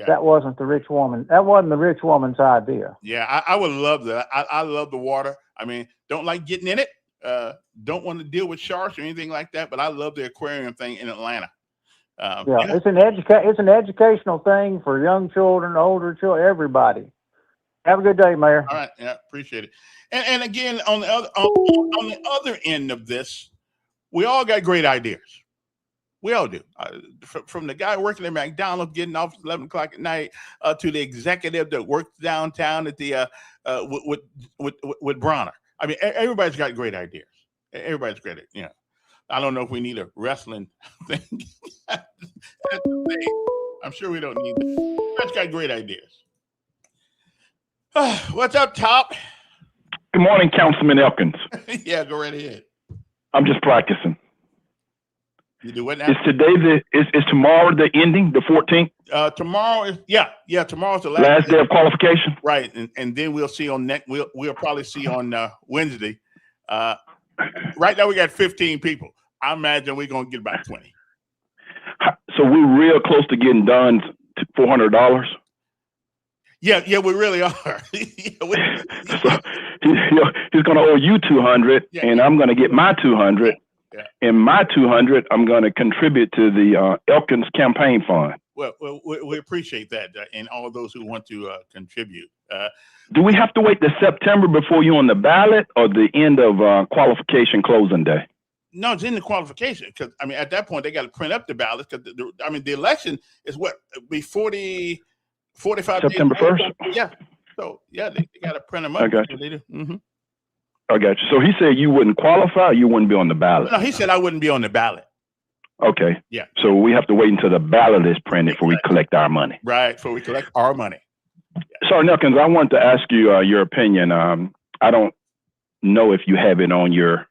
that wasn't the rich woman. That wasn't the rich woman's idea. Yeah, I would love that. I love the water. I mean, don't like getting in it. Don't want to deal with sharks or anything like that. But I love the aquarium thing in Atlanta. Yeah, it's an educational thing for young children, older children, everybody. Have a good day, Mayor. All right, yeah, appreciate it. And again, on the other end of this, we all got great ideas. We all do. From the guy working at McDonald's, getting off at 11 o'clock at night, to the executive that works downtown at the with Bronner. I mean, everybody's got great ideas. Everybody's great. You know, I don't know if we need a wrestling thing. I'm sure we don't need that. Everybody's got great ideas. What's up, Top? Good morning, Councilman Elkins. Yeah, go right ahead. I'm just practicing. You do what now? Is tomorrow the ending, the 14th? Tomorrow is tomorrow's the last day of qualification. Right, and then we'll see on next. We'll probably see on Wednesday. Right now we got 15 people. I imagine we're gonna get about 20. So we're real close to getting done to $400. Yeah, we really are. So he's going to owe you 200, and I'm going to get my 200. Yeah. And my 200, I'm going to contribute to the Elkins campaign fund. Well, we appreciate that, and all those who want to contribute. Do we have to wait to September before you're on the ballot, or the end of qualification closing day? No, it's in the qualification, because I mean, at that point they got to print up the ballots, because the election is what be 45 September days 1st? Yeah. So, yeah, they got to print them up. I got you. They do. Mm-hmm. I got you. So he said you wouldn't qualify, or you wouldn't be on the ballot? No, he said I wouldn't be on the ballot. Okay. Yeah. So we have to wait until the ballot is printed before we collect our money. Right, before we collect our money. Yeah. Sorry, Elkins, I want to ask you your opinion. I don't know if you have it on your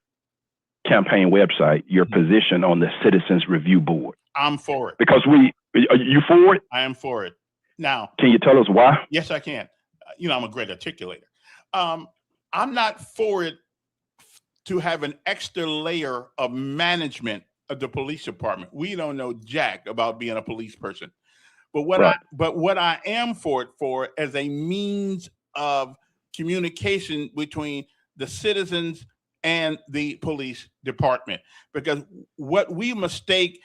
campaign website, your position on the Citizens Review Board. I'm for it. Because are you for it? I am for it. Now, can you tell us why? Yes, I can. I'm a great articulator. I'm not for it to have an extra layer of management of the police department. We don't know jack about being a police person. But what I am for it for as a means of communication between the citizens and the police department. Because what we mistake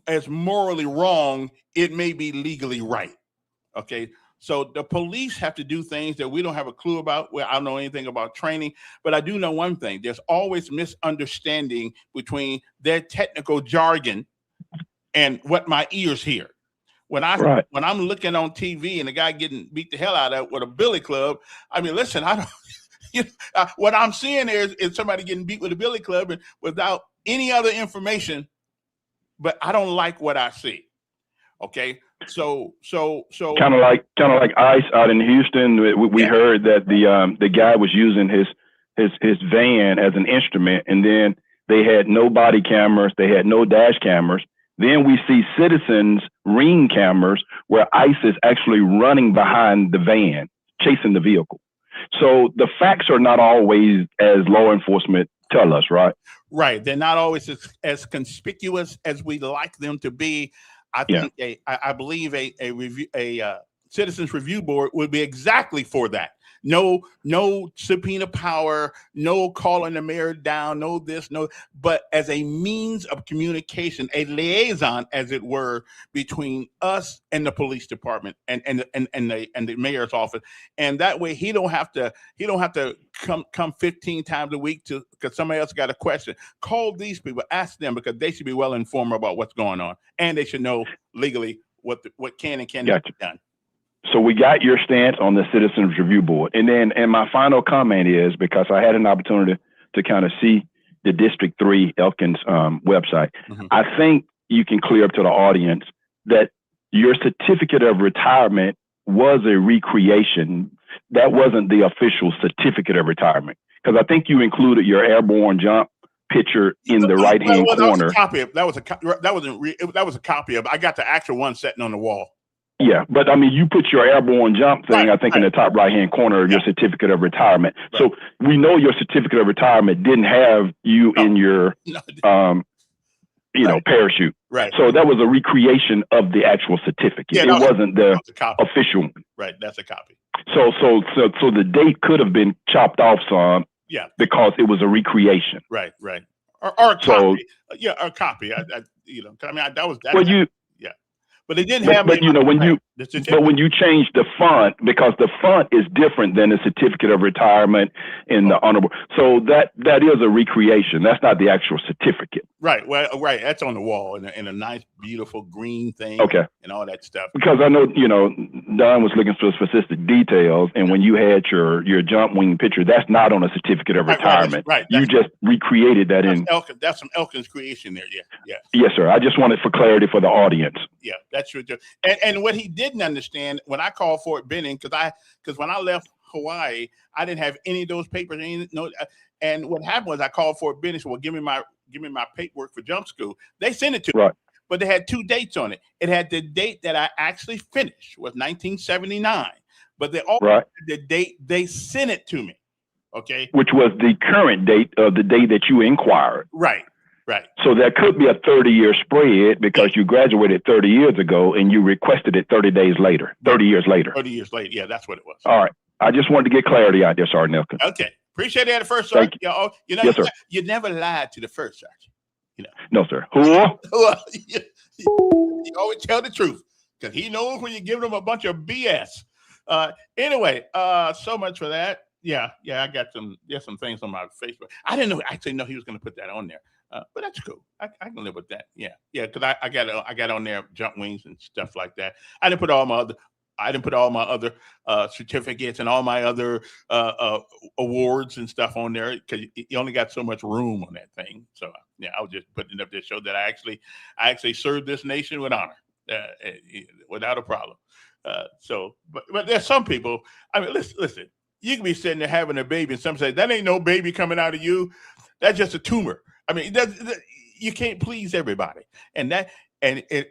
as morally wrong, it may be legally right. Okay, so the police have to do things that we don't have a clue about. Well, I don't know anything about training, but I do know one thing. There's always misunderstanding between their technical jargon and what my ears hear. When I'm looking on TV and the guy getting beat the hell out of with a billy club, I mean, listen, I don't. What I'm seeing is somebody getting beat with a billy club and without any other information, but I don't like what I see. Okay. So kind of like ICE out in Houston. We heard that the guy was using his van as an instrument, and then they had no body cameras, they had no dash cameras. Then we see citizens ring cameras where ICE is actually running behind the van, chasing the vehicle. So the facts are not always as law enforcement tell us, right? Right. They're not always as conspicuous as we'd like them to be. I think I believe a Citizens Review Board would be exactly for that. No subpoena power, no calling the mayor down, no this, no, but as a means of communication, a liaison, as it were, between us and the police department and the mayor's office. And that way he don't have to come 15 times a week because somebody else got a question. Call these people, ask them, because they should be well informed about what's going on, and they should know legally what can and cannot be done. So we got your stance on the Citizens Review Board. And my final comment is, because I had an opportunity to kind of see the District 3 Elkins website, I think you can clear up to the audience that your certificate of retirement was a recreation. That wasn't the official certificate of retirement, because I think you included your airborne jump picture in the right-hand corner. That was a copy of it. I got the actual one sitting on the wall. Yeah, but I mean, you put your airborne jump thing, I think, in the top right-hand corner of your certificate of retirement. Right. So we know your certificate of retirement didn't have you in your, parachute. Right. So that was a recreation of the actual certificate. Yeah, it wasn't the official one. Right. That's a copy. So the date could have been chopped off some. Yeah. Because it was a recreation. Right. or a So, copy. Yeah, a copy. That was well, you, yeah. But it didn't have me. but you know, when you change the font, because the font is different than the certificate of retirement in the honorable. So that is a recreation. That's not the actual certificate. Right. Well, right. That's on the wall in a nice, beautiful green thing. Okay. And all that stuff. Because I know, Don was looking for specific details, and when you had your jump wing picture, that's not on a certificate of retirement. Right. You just recreated that in. That's some Elkins creation there. Yeah. Yeah. Yes, sir. I just wanted for clarity for the audience. Yeah, that's true. And what he didn't understand when I called Fort Benning, because when I left Hawaii, I didn't have any of those papers. And what happened was I called Fort Benning. So, well, give me my paperwork for jump school. They sent it to me, but they had 2 dates on it. It had the date that I actually finished was 1979, but they also had the date they sent it to me. Okay, which was the current date of the day that you inquired. Right. Right. So there could be a 30-year spread because you graduated 30 years ago and you requested it 30 years later. 30 years later. Yeah, that's what it was. All right. I just wanted to get clarity out there, Sergeant Elkins. Okay. Appreciate that at first, Sergeant. Yes, sir. You never lied to the first Sergeant. No, sir. Who? You always tell the truth because he knows when you're giving him a bunch of BS. Anyway, so much for that. Yeah, I got some things on my Facebook. I didn't actually know he was going to put that on there. But that's cool. I can live with that. Yeah, because I got on there jump wings and stuff like that. I didn't put all my other certificates and all my other awards and stuff on there because you only got so much room on that thing. So yeah, I was just putting it up there to show that I actually served this nation with honor, without a problem. But there's some people. I mean, listen. You can be sitting there having a baby, and some say that ain't no baby coming out of you. That's just a tumor. I mean, you can't please everybody, and I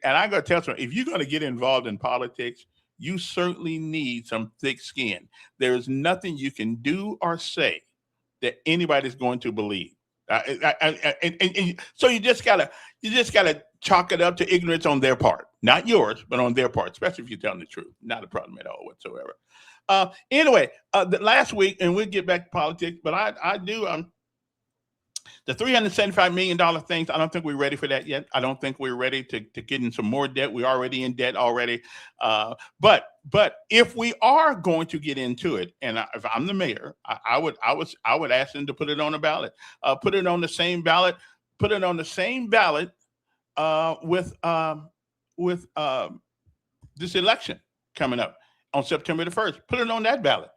got to tell someone, if you're going to get involved in politics, you certainly need some thick skin. There is nothing you can do or say that anybody's going to believe, and so you just gotta chalk it up to ignorance on their part, not yours, but on their part, especially if you're telling the truth. Not a problem at all whatsoever. Anyway, last week, and we'll get back to politics, but I do the $375 million things. I don't think we're ready for that yet. I don't think we're ready to get in some more debt. We're already in debt already. But if we are going to get into it, and if I'm the mayor, I would ask them to put it on a ballot. Put it on the same ballot. Put it on the same ballot with this election coming up on September the 1st. Put it on that ballot,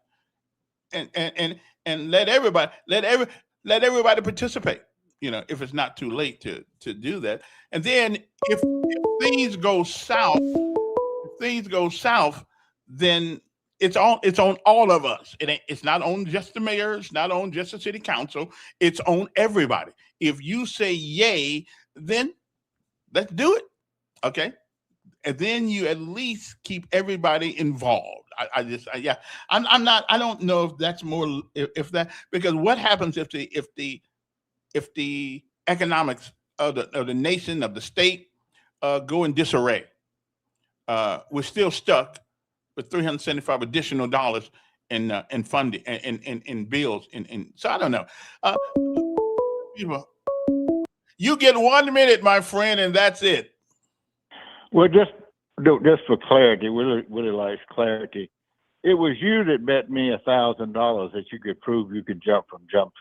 and let everybody participate. If it's not too late to do that. And then if things go south, then it's on all of us. It's not on just the mayor. It's not on just the city council. It's on everybody. If you say yay, then let's do it. Okay. And then you at least keep everybody involved. I don't know if that's more, because what happens if the economics of the nation, of the state, go in disarray? We're still stuck with $375 additional dollars in funding in bills. So I don't know. You get 1 minute, my friend, and that's it. Well, just for clarity, Willie likes clarity. It was you that bet me $1,000 that you could prove you could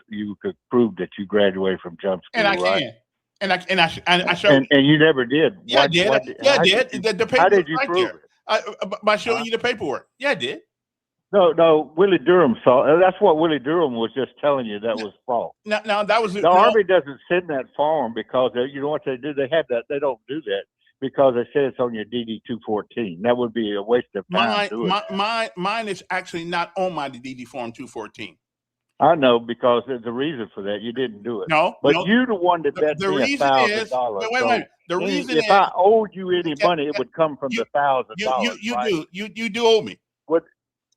you could prove that you graduated from jump school. And I right? can. And I showed. And you never did. Yeah, I did. I did. The paperwork how did you right prove there. it? By showing you the paperwork. Yeah, I did. No. Willie Durham saw. That's what Willie Durham was just telling you. That was false. No, that was the Army doesn't send that form because you know what they do. They have that. They don't do that because they say it's on your DD 214. That would be a waste of time. Mine is actually not on my DD form 214. I know, because there's a reason for that. You didn't do it. No, but you're the one that bet me $1,000. Wait. The reason if I owed you any money, it would come from the $1,000. You do owe me. What?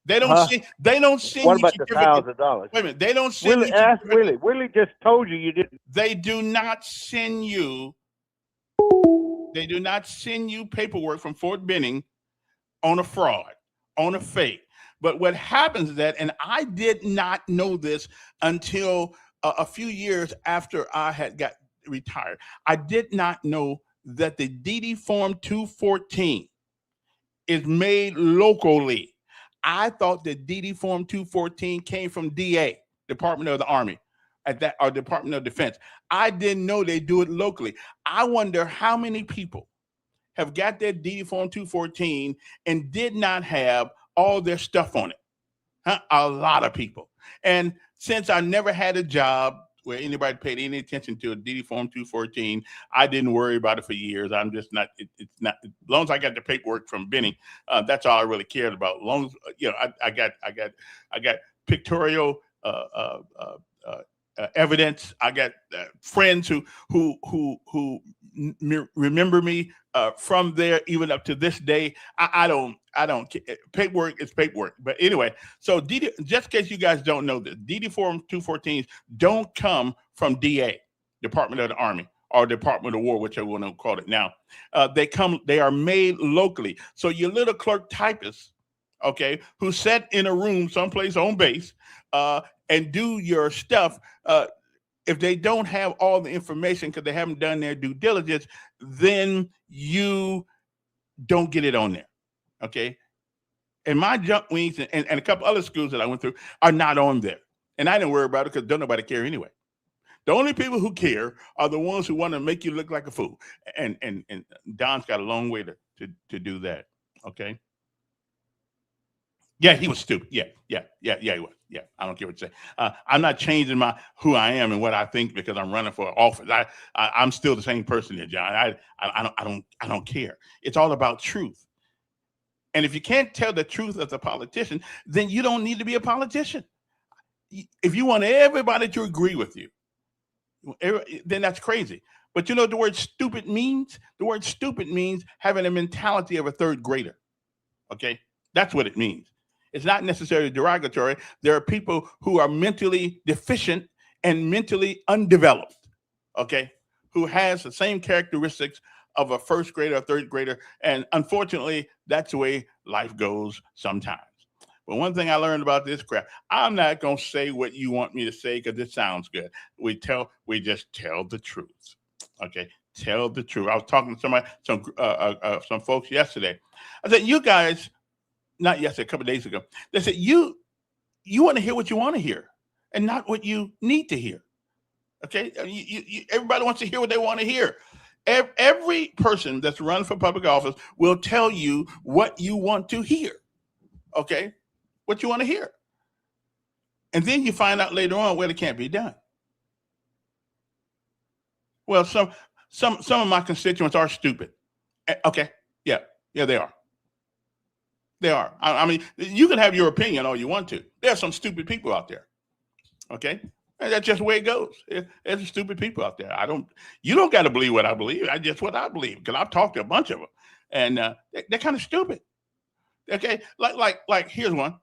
They don't send. They don't send. What about the $1,000? Wait a minute. They don't send. Willie, ask Willie. Willie just told you didn't. They do not send you. They do not send you paperwork from Fort Benning on a fraud, on a fake. But what happens is that, and I did not know this until a few years after I had retired. I did not know that the DD Form 214 is made locally. I thought the DD Form 214 came from DA, Department of the Army, at that or Department of Defense. I didn't know they do it locally. I wonder how many people have got their DD Form 214 and did not have all their stuff on it. Huh? A lot of people. And since I never had a job where anybody paid any attention to a DD Form 214, I didn't worry about it for years. I'm just not. It's not. As long as I got the paperwork from Benny, that's all I really cared about. As long as I got pictorial evidence. I got friends who remember me from there even up to this day. I don't paperwork is paperwork. But anyway, so just in case you guys don't know this, DD Form 214s don't come from DA, Department of the Army, or Department of War, whichever one to call it now. They are made locally. So your little clerk typist, okay, who sat in a room someplace on base and do your stuff, if they don't have all the information because they haven't done their due diligence, then you don't get it on there, okay? And my jump wings and a couple other schools that I went through are not on there. And I didn't worry about it because don't nobody care anyway. The only people who care are the ones who want to make you look like a fool. And Don's got a long way to do that, okay? Yeah, he was stupid. Yeah, he was. Yeah, I don't care what you say. I'm not changing who I am and what I think because I'm running for office. I'm still the same person there, John. I don't care. It's all about truth. And if you can't tell the truth as a politician, then you don't need to be a politician. If you want everybody to agree with you, then that's crazy. But you know what the word stupid means? The word stupid means having a mentality of a third grader. Okay? That's what it means. It's not necessarily derogatory. There are people who are mentally deficient and mentally undeveloped, okay, who has the same characteristics of a first grader or third grader. And unfortunately, that's the way life goes sometimes. But one thing I learned about this crap, I'm not going to say what you want me to say because it sounds good. We just tell the truth, okay? Tell the truth. I was talking to some folks yesterday. I said, you guys, not yesterday, a couple of days ago, they said, you want to hear what you want to hear and not what you need to hear. Okay? Everybody wants to hear what they want to hear. Every person that's run for public office will tell you what you want to hear. Okay? What you want to hear. And then you find out later on, well, it can't be done. Well, some of my constituents are stupid. Okay? Yeah, they are. They are. I mean, you can have your opinion all you want to. There are some stupid people out there. Okay? And that's just the way it goes. There's stupid people out there. You don't got to believe what I believe. That's just what I believe because I've talked to a bunch of them. And they're kind of stupid. Okay? Like here's one.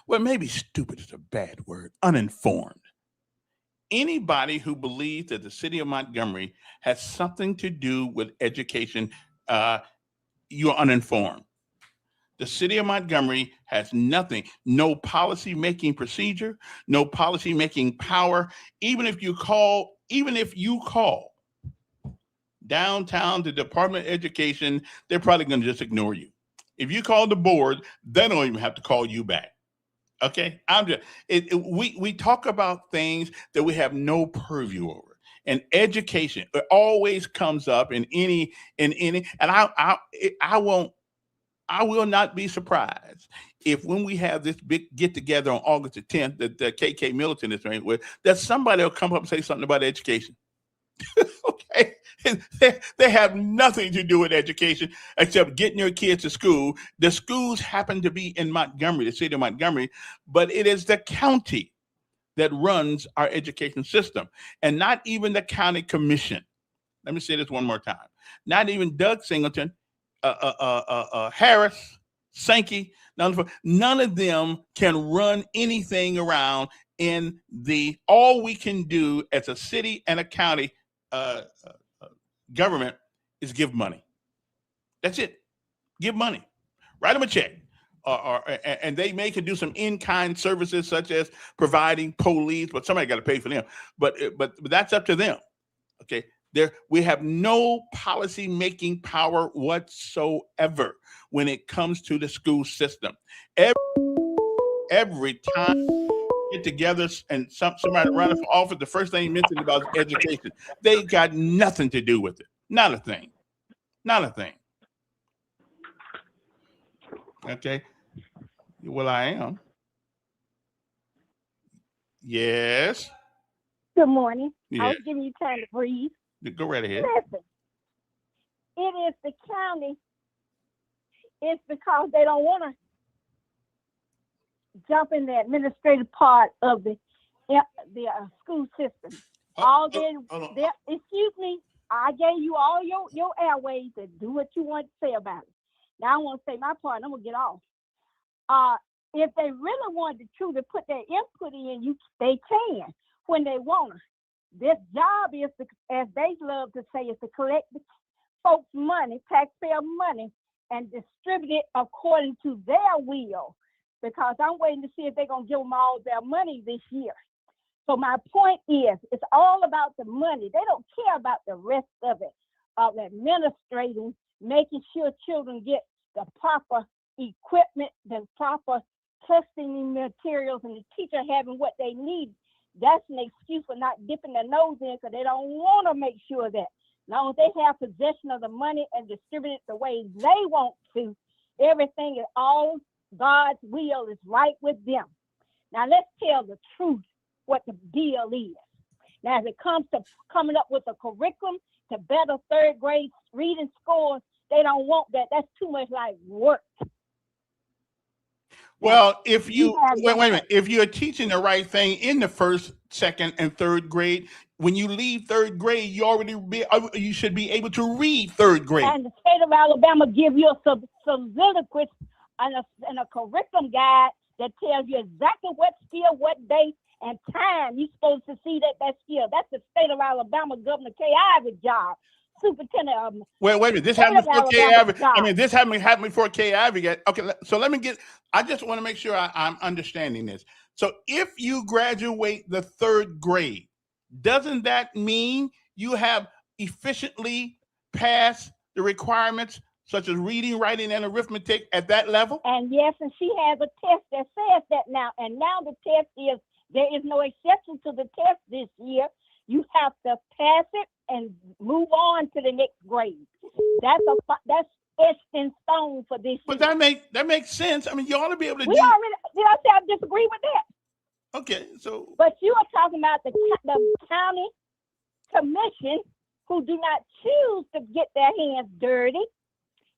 Well, maybe stupid is a bad word. Uninformed. Anybody who believes that the city of Montgomery has something to do with education, you're uninformed. The city of Montgomery has nothing, no policy-making procedure, no policy-making power. Even if you call downtown the Department of Education, they're probably going to just ignore you. If you call the board, they don't even have to call you back. Okay, we talk about things that we have no purview over, and education it always comes up in any, and I will not be surprised if when we have this big get together on August the 10th that the KK Militant is right with, that somebody will come up and say something about education. Okay, they have nothing to do with education except getting your kids to school. The schools happen to be in Montgomery, the city of Montgomery, but it is the county that runs our education system, and not even the county commission. Let me say this one more time. Not even Doug Singleton, Harris, Sankey, none of them can run anything around in all we can do as a city and a county government is give money. That's it. Give money. Write them a check. And they may could do some in-kind services such as providing police, but somebody got to pay for them. But that's up to them. Okay, we have no policy making power whatsoever when it comes to the school system. Every time we get together and somebody running for office, the first thing mentioned about is education. They got nothing to do with it. Not a thing. Not a thing. Okay. Well, I am. Yes. Good morning. Yeah. I was giving you time to breathe. Go right ahead. Listen, it is the county. It's because they don't want to jump in the administrative part of the school system. Excuse me, I gave you all your airways to do what you want to say about it. Now I want to say my part, and I'm going to get off. If they really wanted to truly put their input in, they can when they want to. This job is, as they love to say, is to collect the folks' money, taxpayer money, and distribute it according to their will. Because I'm waiting to see if they're going to give them all their money this year. So my point is, it's all about the money. They don't care about the rest of it, of administrating, making sure children get the proper equipment, the proper testing materials, and the teacher having what they need. That's an excuse for not dipping their nose in because they don't want to make sure that. Now, if they have possession of the money and distribute it the way they want to, everything is all God's will is right with them. Now, let's tell the truth what the deal is. Now, as it comes to coming up with a curriculum to better third grade reading scores, they don't want that. That's too much like work. Well, if you wait a minute, if you're teaching the right thing in the first, second, and third grade, when you leave third grade, you should be able to read third grade. And the state of Alabama give you a soliloquy and a curriculum guide that tells you exactly what skill, what day, and time you're supposed to see that skill. That's the state of Alabama Governor Kay Ivey's job. Superintendent. Wait a minute. This happened before Kay Ivey. I mean, this happened before Kay Ivey. Okay, so I just want to make sure I'm understanding this. So if you graduate the third grade, doesn't that mean you have efficiently passed the requirements such as reading, writing, and arithmetic at that level? And yes, and she has a test that says that now. And now the test is, there is no exception to the test this year. You have to pass it and move on to the next grade. That's etched in stone for this but year. that makes sense. I mean, you ought to be able to did I say I disagree with that? Okay, so. But you are talking about the county commission who do not choose to get their hands dirty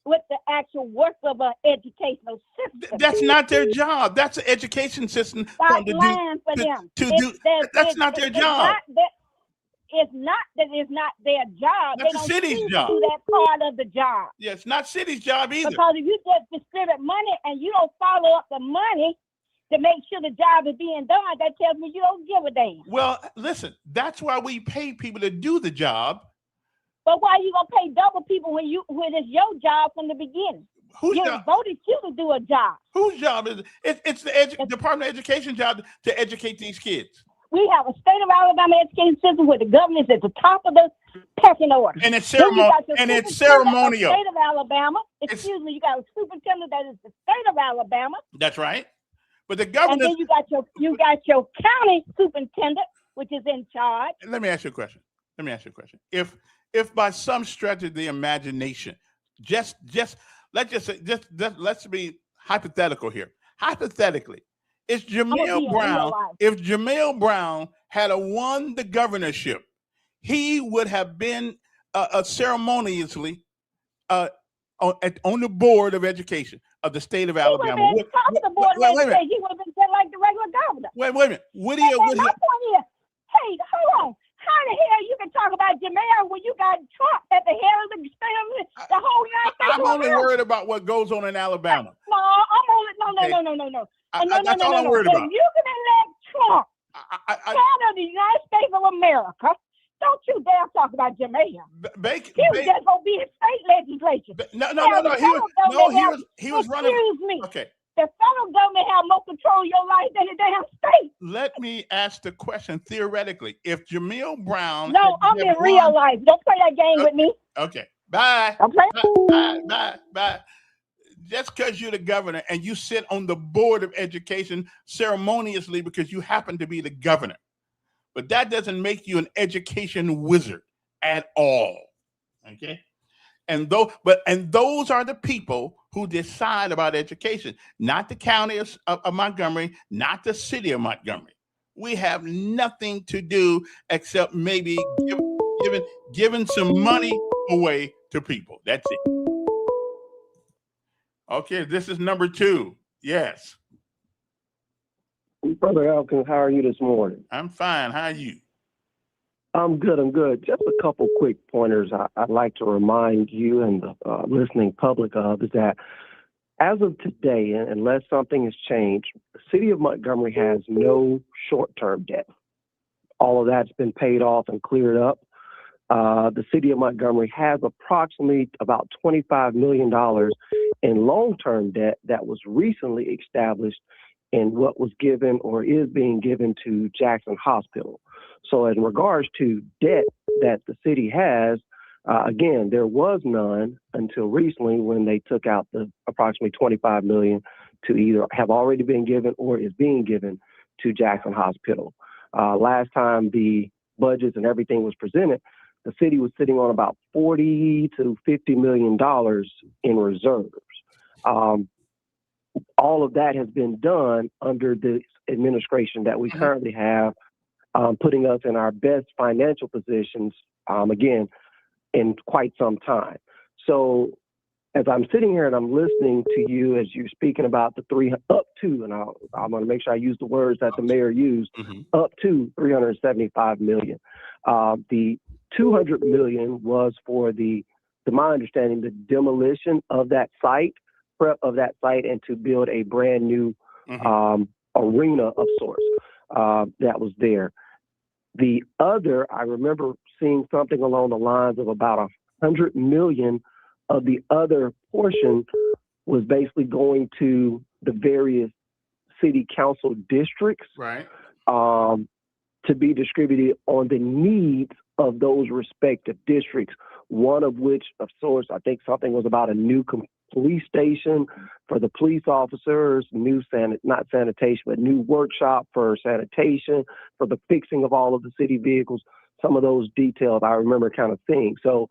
with the actual work of an educational system. That's not their job. That's an education system. Stop lying for them. That's not their job. It's not that it's not their job. That's they don't the city's choose job. to do that part of the job. Yeah, it's not city's job either. Because if you just distribute money and you don't follow up the money to make sure the job is being done, that tells me you don't give a damn. Well, listen, that's why we pay people to do the job. But why are you gonna pay double people when it's your job from the beginning? Whose you job? Voted you to do a job. Whose job is it? It's the Department of Education job to educate these kids. We have a state of Alabama education system where the governor is at the top of the pecking order. And it's ceremonial. State of Alabama. Excuse me, you got a superintendent that is the state of Alabama. That's right. But the governor. And then you got your county superintendent, which is in charge. Let me ask you a question. If by some stretch of the imagination, let's be hypothetical here. Hypothetically, if Jamel Brown had won the governorship, he would have been ceremoniously on the board of education of the state of Alabama. He would have been the board of education. He would have been just like the regular governor. Wait a minute. My point is, hey, hold on. How the hell you can talk about Jamel when you got Trump at the head of the state, the whole United States? I'm only worried about what goes on in Alabama. No. That's all I'm worried about. If you can elect Trump, head of the United States of America, don't you dare talk about Jamel. He was just gonna be in state legislature. No. He was running. Excuse me. Okay. The federal government have more control of your life than the damn state. Let me ask the question theoretically. If Jamil Brown... No, I'm in real life. Don't play that game with me. Okay. Bye. Don't play. Bye. Just because you're the governor and you sit on the board of education ceremoniously because you happen to be the governor. But that doesn't make you an education wizard at all. Okay? And those are the people who decide about education, not the county of Montgomery, not the city of Montgomery. We have nothing to do except maybe giving some money away to people. That's it. Okay, this is number 2. Yes. Brother Elkins, how are you this morning? I'm fine. How are you? I'm good. Just a couple quick pointers I'd like to remind you and the listening public of is that as of today, unless something has changed, the city of Montgomery has no short-term debt. All of that's been paid off and cleared up. The city of Montgomery has approximately about $25 million in long-term debt that was recently established in what was given or is being given to Jackson Hospital. So in regards to debt that the city has, again, there was none until recently when they took out the approximately $25 million to either have already been given or is being given to Jackson Hospital. Last time the budgets and everything was presented, the city was sitting on about $40 to $50 million in reserves. All of that has been done under the administration that we currently have, putting us in our best financial positions, again, in quite some time. So as I'm sitting here and I'm listening to you as you're speaking about the up to, and I'm going to make sure I use the words that the mayor used, up to $375 million. The $200 million was for to my understanding, the demolition of that site, prep of that site, and to build a brand new arena of sorts that was there. The other, I remember seeing something along the lines of about $100 million of the other portion was basically going to the various city council districts, right, to be distributed on the needs of those respective districts. One of which, of sorts, I think something was about a new police station for the police officers, not sanitation, but new workshop for sanitation, for the fixing of all of the city vehicles. Some of those details I remember kind of seeing. So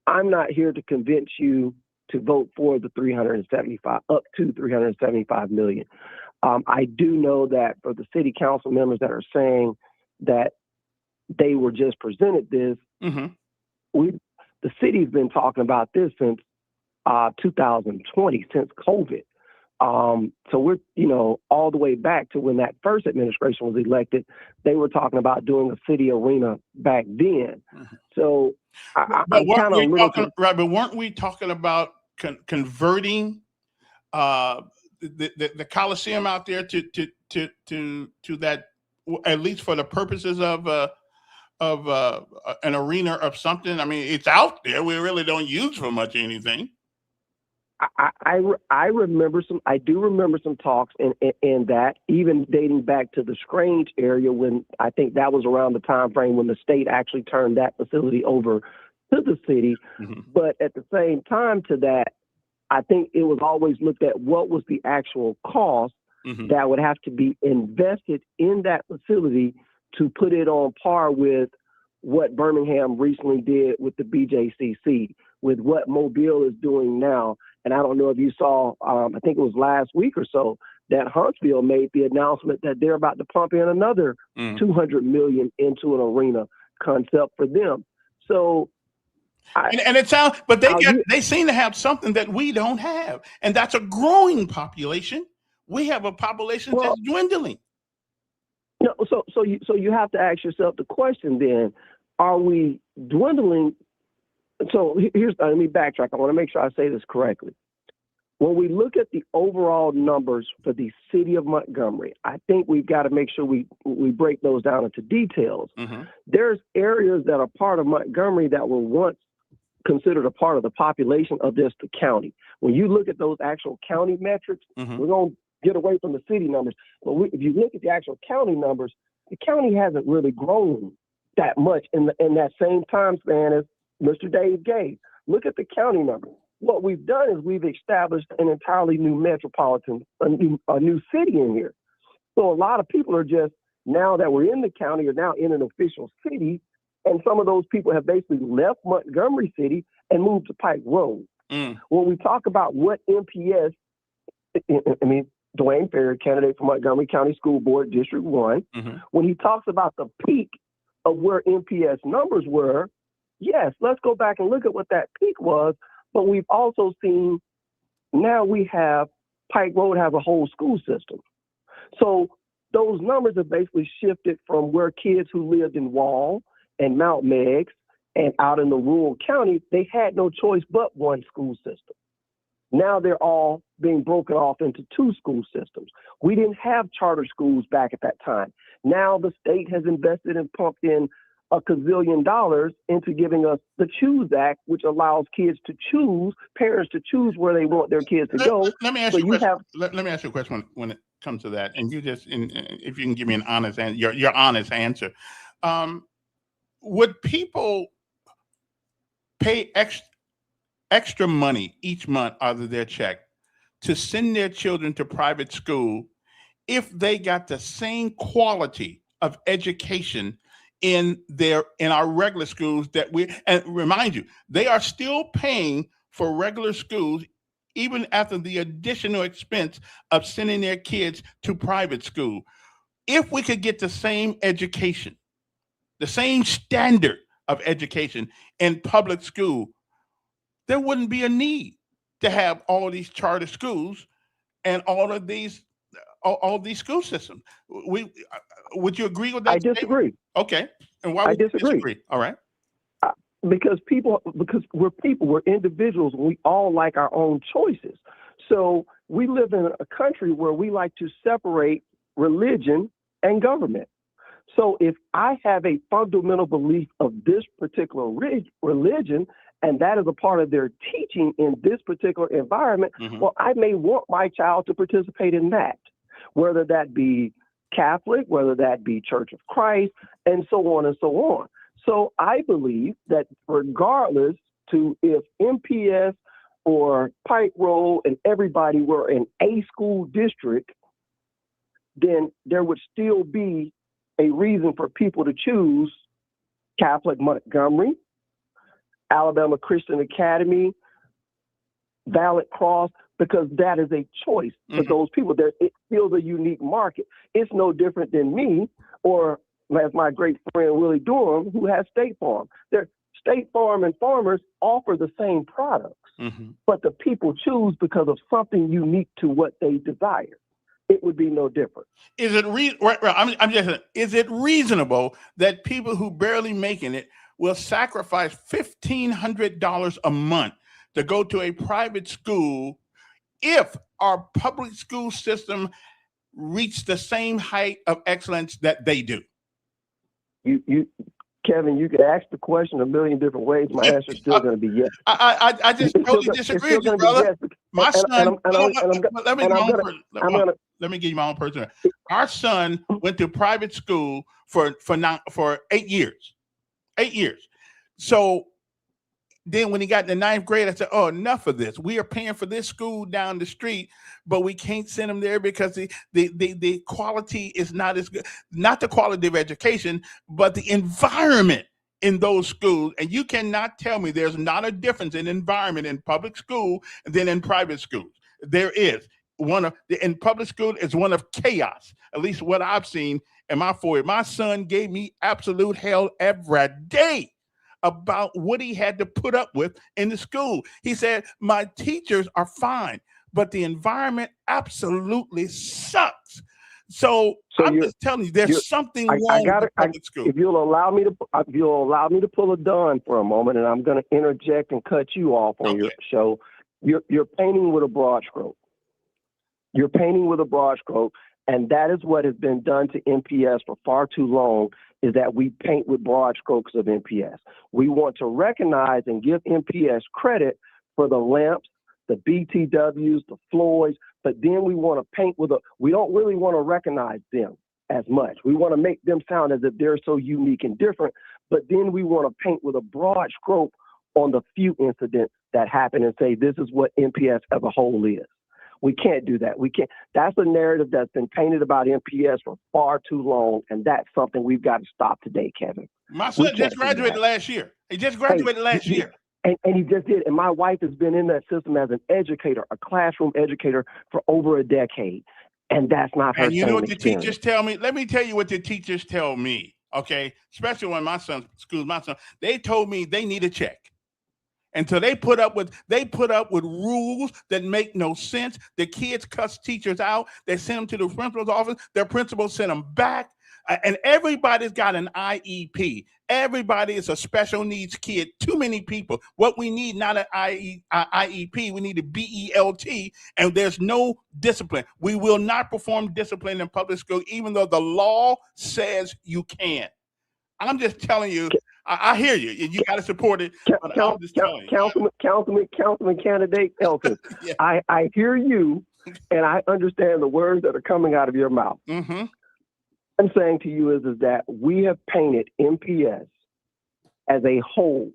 I'm not here to convince you to vote for the up to $375 million. I do know that for the city council members that are saying that they were just presented this, the city's been talking about this since 2020, since COVID. So we're, all the way back to when that first administration was elected, they were talking about doing a city arena back then. So but weren't we talking about converting the Coliseum out there to that, at least for the purposes of an arena of something? I mean, it's out there. We really don't use for much anything. I do remember some talks in that, even dating back to the Scrange area, when I think that was around the time frame when the state actually turned that facility over to the city. But at the same time to that, I think it was always looked at what was the actual cost that would have to be invested in that facility to put it on par with what Birmingham recently did with the BJCC, with what Mobile is doing now. And I don't know if you saw, I think it was last week or so, that Huntsville made the announcement that they're about to pump in another $200 million into an arena concept for them. So, and it sounds, but they seem to have something that we don't have, and that's a growing population. We have a population that's dwindling. No, so you have to ask yourself the question then: are we dwindling? So let me backtrack. I want to make sure I say this correctly. When we look at the overall numbers for the city of Montgomery, I think we've got to make sure we break those down into details. There's areas that are part of Montgomery that were once considered a part of the population of just the county. When you look at those actual county metrics, we're going to get away from the city numbers. But if you look at the actual county numbers, the county hasn't really grown that much in that same time span as Mr. Dave gave. Look at the county numbers. What we've done is we've established an entirely new metropolitan, a new city in here. So a lot of people are just, now that we're in the county, are now in an official city. And some of those people have basically left Montgomery City and moved to Pike Road. When we talk about what MPS, I mean, Dwayne Ferry, candidate for Montgomery County School Board, District 1, when he talks about the peak of where MPS numbers were, yes, let's go back and look at what that peak was. But we've also seen now we have Pike Road has a whole school system. So those numbers have basically shifted from where kids who lived in Wall and Mount Meigs and out in the rural counties, they had no choice but one school system. Now they're all being broken off into two school systems. We didn't have charter schools back at that time. Now the state has invested and pumped in $1 gazillion into giving us the Choose Act, which allows kids to choose, parents to choose where they want their kids to go. Let me ask you a question. Let me ask you a question when it comes to that, and you just, if you can give me an honest answer, your honest answer. Would people pay extra money each month out of their check to send their children to private school if they got the same quality of education in our regular schools and remind you, they are still paying for regular schools even after the additional expense of sending their kids to private school? If we could get the same education, the same standard of education in public school, there wouldn't be a need to have all these charter schools and all these school systems. Would you agree with that? I disagree. Okay. And why would you disagree? All right. Because we're people, we're individuals, and we all like our own choices. So we live in a country where we like to separate religion and government. So if I have a fundamental belief of this particular religion, and that is a part of their teaching in this particular environment, well, I may want my child to participate in that, whether that be Catholic, whether that be Church of Christ, and so on and so on. So I believe that regardless to if MPS or Pike Road and everybody were in a school district, then there would still be a reason for people to choose Catholic Montgomery, Alabama Christian Academy, Valley Cross, because that is a choice for those people. It feels a unique market. It's no different than me or as my great friend Willie Durham, who has State Farm. State Farm and Farmers offer the same products, but the people choose because of something unique to what they desire. It would be no different. Is it I'm just. Is it reasonable that people who barely making it will sacrifice $1,500 a month to go to a private school if our public school system reach the same height of excellence that they do? Kevin, you could ask the question a million different ways. My answer is still going to be yes. I just totally disagree with you, brother. Yes. My son, let me give you my own personal. Our son went to private school for 8 years. 8 years. So then when he got in the ninth grade, I said, oh, enough of this. We are paying for this school down the street, but we can't send him there because the quality is not as good. Not the quality of education, but the environment in those schools. And you cannot tell me there's not a difference in environment in public school than in private schools. There is. In public school, it's one of chaos, at least what I've seen in my 4 years. My son gave me absolute hell every day about what he had to put up with in the school. He said, my teachers are fine, but the environment absolutely sucks. So I'm just telling you, there's something wrong with public school. If you'll allow me to pull a Don for a moment, and I'm going to interject and cut you off on your show. You're painting with a broad stroke. You're painting with a broad stroke, and that is what has been done to MPS for far too long. is that we paint with broad strokes of MPS. We want to recognize and give MPS credit for the lamps, the BTWs, the Floyds, but then we want to paint we don't really want to recognize them as much. We want to make them sound as if they're so unique and different, but then we want to paint with a broad stroke on the few incidents that happen and say this is what MPS as a whole is. We can't do that. We can't. That's a narrative that's been painted about MPS for far too long, and that's something we've got to stop today, Kevin. My son just graduated last year. He just graduated last year. And he just did. And my wife has been in that system as an educator, a classroom educator for over a decade. And that's not her. And you know what the teachers tell me? Let me tell you what the teachers tell me, okay? Especially when my son, they told me they need a check. Until they put up with rules that make no sense. The kids cuss teachers out. They send them to the principal's office. Their principal sent them back. And everybody's got an IEP. Everybody is a special needs kid. Too many people. What we need, not an IEP, we need a BELT, and there's no discipline. We will not perform discipline in public school, even though the law says you can. I'm just telling you, I hear you. You got to support it. But I'm just telling you. Councilman candidate Elkins, Yeah. I hear you, and I understand the words that are coming out of your mouth. Mm-hmm. I'm saying to you is that we have painted MPS as a whole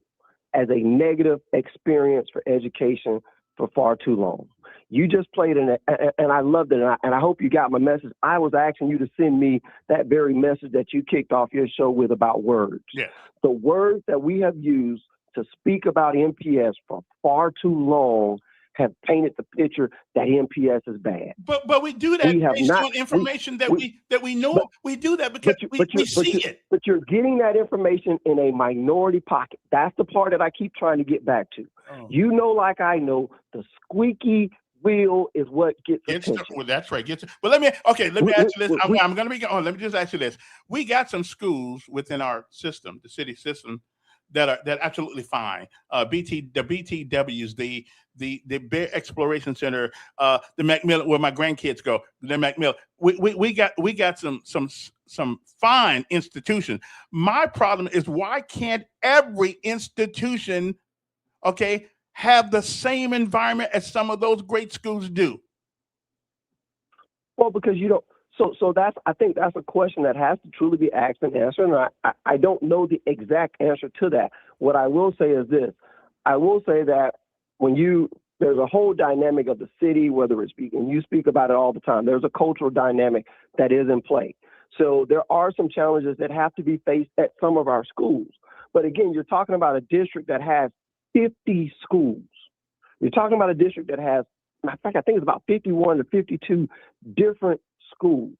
as a negative experience for education for far too long. You just played in it, and I loved it, and I hope you got my message. I was asking you to send me that very message that you kicked off your show with about words. Yeah. The words that we have used to speak about MPS for far too long have painted the picture that MPS is bad. But we do that based on information that we know. We do that because we see it. But you're getting that information in a minority pocket. That's the part that I keep trying to get back to. Oh. You know, like I know, the squeaky wheel is what gets attention. Well, that's right. But let me ask you this. I'm going to be on. Let me just ask you this. We got some schools within our system, the city system, that are absolutely fine. The BTWs, the Bear Exploration Center, the Macmillan, where my grandkids go, the Macmillan. We got some fine institutions. My problem is, why can't every institution, okay, have the same environment as some of those great schools do? Well, because you don't. So I think that's a question that has to truly be asked and answered. And I don't know the exact answer to that. What I will say is this. I will say that there's a whole dynamic of the city, whether it's and you speak about it all the time. There's a cultural dynamic that is in play. So there are some challenges that have to be faced at some of our schools. But again, you're talking about a district that has 50 schools. You're talking about a district that has, in fact, I think it's about 51 to 52 different schools.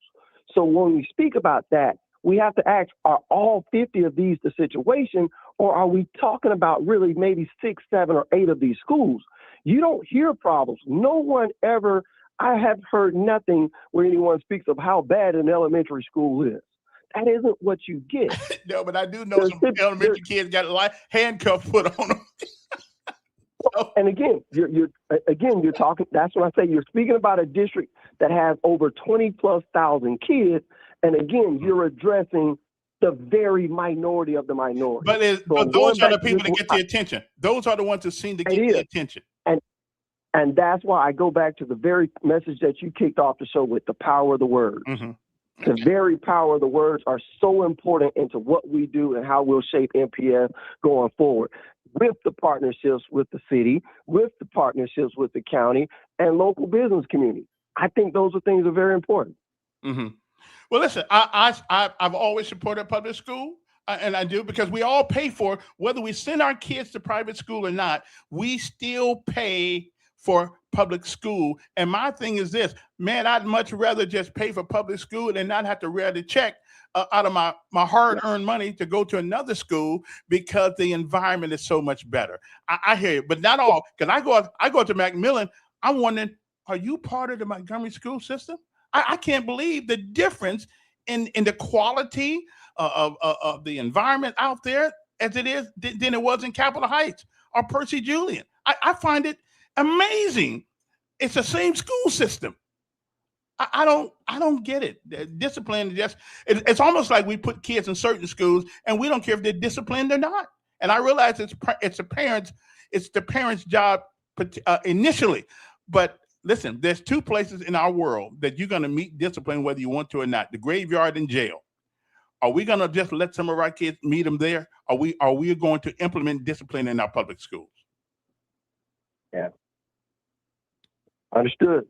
So when we speak about that, we have to ask, are all 50 of these the situation, or are we talking about really maybe 6, 7, or 8 of these schools? You don't hear problems. No one ever, I have heard nothing where anyone speaks of how bad an elementary school is. That isn't what you get. No, but I do know some elementary kids got handcuffs put on them. And again, you're talking. That's when I say you're speaking about a district that has over 20,000+ kids, and again, you're addressing the very minority of the minority. But those are the people that get the attention. Those are the ones that seem to get the attention. And that's why I go back to the very message that you kicked off the show with, the power of the words. Mm-hmm. The very power of the words are so important into what we do and how we'll shape MPS going forward, with the partnerships with the city, with the partnerships with the county, and local business community. I think those are things that are very important. Mm-hmm. Well, listen, I've always supported public school, and I do, because we all pay for, whether we send our kids to private school or not, we still pay for public school. And my thing is this, man, I'd much rather just pay for public school than not have to write a check out of my hard-earned money to go to another school, because the environment is so much better. I hear you, but not all. Because I go to Macmillan, I'm wondering, are you part of the Montgomery school system? I can't believe the difference in the quality of the environment out there as it is than it was in Capitol Heights or Percy Julian. I find it amazing. It's the same school system. I don't get it. Discipline is just it's almost like we put kids in certain schools and we don't care if they're disciplined or not. And I realize it's the parents' job initially, but listen, there's two places in our world that you're going to meet discipline whether you want to or not: the graveyard and jail. Are we going to just let some of our kids meet them there? Are we going to implement discipline in our public schools? Yeah. Understood.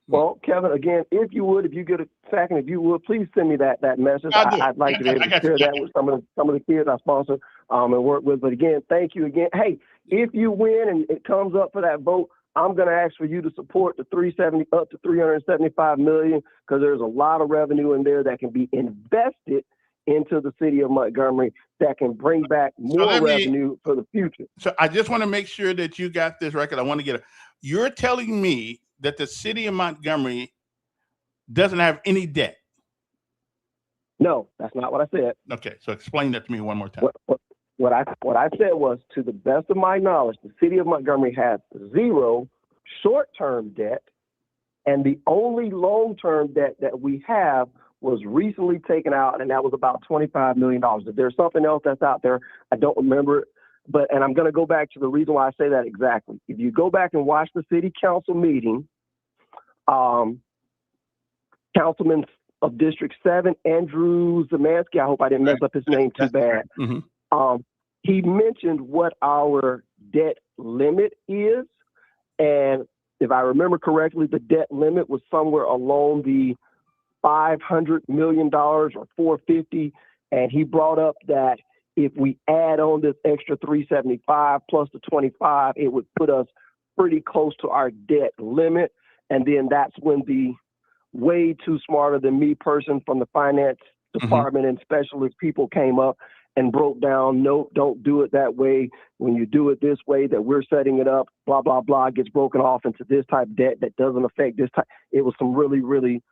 Well, Kevin, again, if you get a second, if you would, please send me that message. I'd like to be able to share that with some of the kids I sponsor and work with. But again, thank you again. Hey, if you win and it comes up for that vote, I'm going to ask for you to support the 370 up to 375 million, because there's a lot of revenue in there that can be invested into the city of Montgomery that can bring back more revenue for the future. So I just want to make sure that you got this record. I want to get it. You're telling me that the city of Montgomery doesn't have any debt? No, that's not what I said. Okay, so explain that to me one more time. What I said was, to the best of my knowledge, the city of Montgomery has zero short-term debt, and the only long-term debt that we have was recently taken out, and that was about $25 million. If there's something else that's out there, I don't remember it. And I'm going to go back to the reason why I say that exactly. If you go back and watch the city council meeting, Councilman of District 7, Andrew Zemansky, I hope I didn't mess up his name too bad. Mm-hmm. He mentioned what our debt limit is. And if I remember correctly, the debt limit was somewhere along the $500 million or $450. And he brought up that if we add on this extra 375 plus the 25, it would put us pretty close to our debt limit. And then that's when the way too smarter than me person from the finance department and specialist people came up and broke down, no, don't do it that way. When you do it this way, that we're setting it up, blah, blah, blah, gets broken off into this type of debt that doesn't affect this type. It was some really, really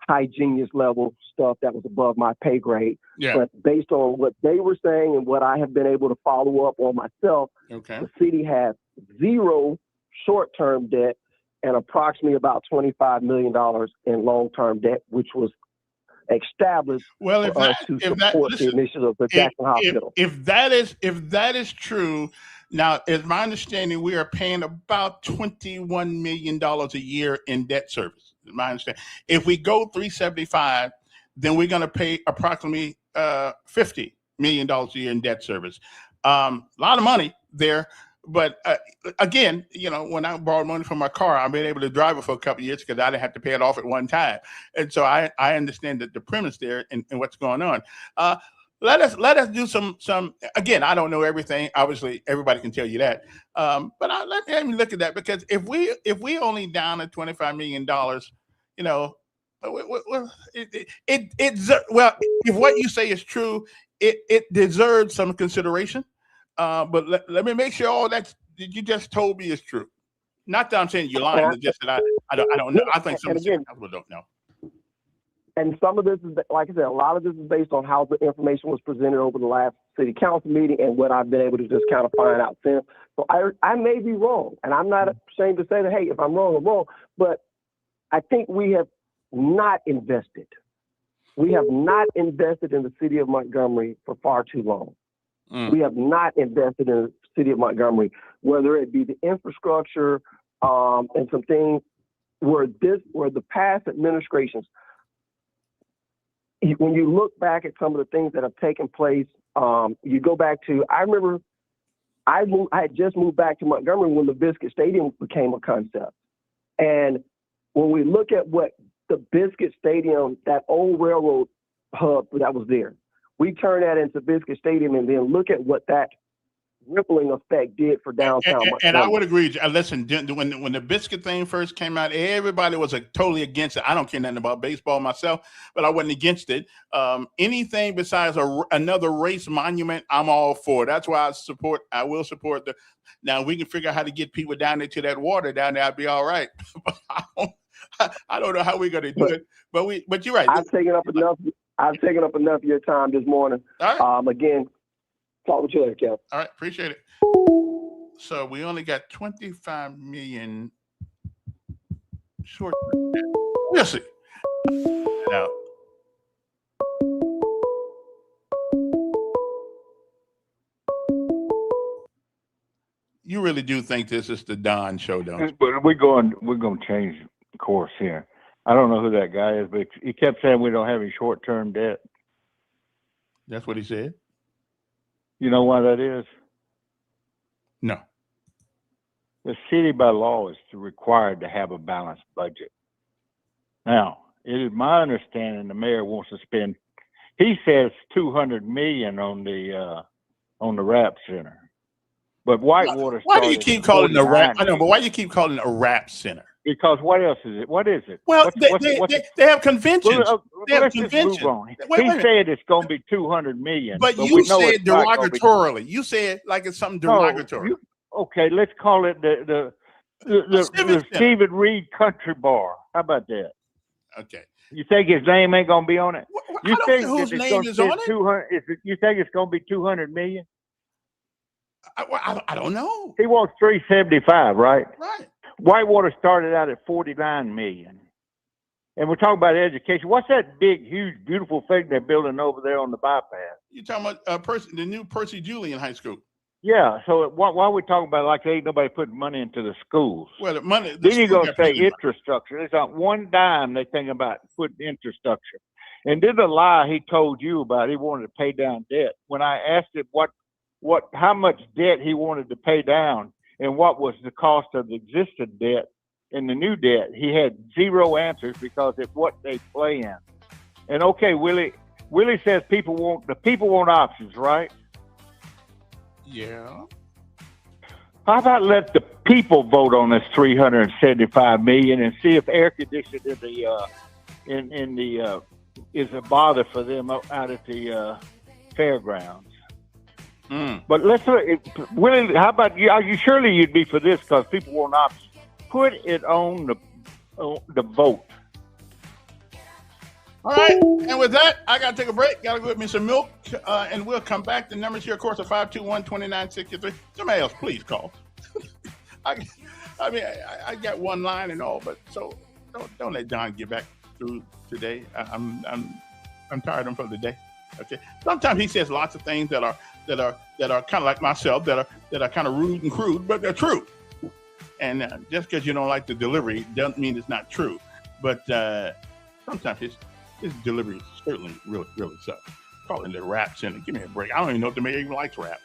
high genius level stuff that was above my pay grade. Yeah. But based on what they were saying and what I have been able to follow up on myself, the city has zero short-term debt and approximately about $25 million in long-term debt, which was established to support the initiative of the Jackson Hospital. If that is true, now, as my understanding, we are paying about $21 million a year in debt service. My understanding. If we go 375, then we're going to pay approximately $50 million a year in debt service. A lot of money there. But again, when I borrowed money from my car, I've been able to drive it for a couple of years because I didn't have to pay it off at one time. And so I understand that the premise there and what's going on. Let us do some. Again, I don't know everything. Obviously, everybody can tell you that. But let me look at that, because if we only down at $25 million, if what you say is true, it deserves some consideration. But let me make sure all that you just told me is true. Not that I'm saying you're lying, it's just that I don't know. I think some people don't know. And some of this is, like I said, a lot of this is based on how the information was presented over the last city council meeting and what I've been able to just kind of find out since. So I may be wrong, and I'm not ashamed to say that, hey, if I'm wrong, I'm wrong. But I think we have not invested. We have not invested in the city of Montgomery for far too long. We have not invested in the city of Montgomery, whether it be the infrastructure and some things where the past administrations, when you look back at some of the things that have taken place, you go back to, I remember I had just moved back to Montgomery when the Biscuit Stadium became a concept. And when we look at what the Biscuit Stadium, that old railroad hub that was there, we turn that into Biscuit Stadium and then look at what that rippling effect did for downtown Montgomery. And I would agree. Listen, when the Biscuit thing first came out, everybody was totally against it. I don't care nothing about baseball myself, but I wasn't against it. Anything besides another race monument, I'm all for. That's why I will support now we can figure out how to get people down into that water down there. I'd be all right. I don't know how we're going to do it, but you're right. I've taken up enough of your time this morning. All right. Again, talk with you later, Kev. All right, appreciate it. So we only got 25 million short. We'll see. Now, you really do think this is the Don show, don't you? But we're going to change course here. I don't know who that guy is, but he kept saying we don't have any short-term debt. That's what he said? You know why that is? No. The city by law is required to have a balanced budget. Now, it is my understanding the mayor wants to spend, he says $200 million on the RAP Center. But Whitewater Why do you keep calling it a rap? I know, but why do you keep calling it a rap center? Because what else is it? What is it? Well, they have conventions. They have let's conventions. just move on. Wait He a minute. said it's going to be $200 million. But we you know said it's not gonna be- derogatorily. You said like it's something derogatory. Okay, let's call it the Stephen Reed Country Bar. How about that? Okay. You think his name ain't going to be on it? You I don't think know whose that it's name gonna is spend on it. 200? You think it's going to be $200 million? I don't know. He wants 375, right? Right. Whitewater started out at 49 million. And we're talking about education. What's that big, huge, beautiful thing they're building over there on the bypass? You're talking about the new Percy Julian High School. Yeah. So why are we talking about like ain't nobody putting money into the schools? Well, the money. Then you're going to say infrastructure. There's not one dime they think about putting infrastructure. And then the lie he told you about, he wanted to pay down debt. When I asked him how much debt he wanted to pay down and what was the cost of the existing debt and the new debt, he had zero answers because it's what they play in. And okay, Willie says people want options, right? Yeah. How about let the people vote on this $375 million and see if air conditioning is a bother for them out at the fairgrounds? But let's Willie. How about you? Surely you'd be for this because people want options. Put it on the vote. All right. And with that, I got to take a break. Got to go get me some milk, and we'll come back. The numbers here, of course, are 521-2963. Somebody else, please call. I got one line and all, but so don't let John get back through today. I'm tired of him for the day. Okay. Sometimes he says lots of things that are kind of like myself, that are kind of rude and crude, but they're true. And just because you don't like the delivery doesn't mean it's not true. But sometimes his delivery certainly really sucks. Calling it rap center. Give me a break. I don't even know if the mayor even likes rap.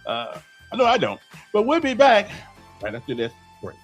I know I don't. But we'll be back right after this break.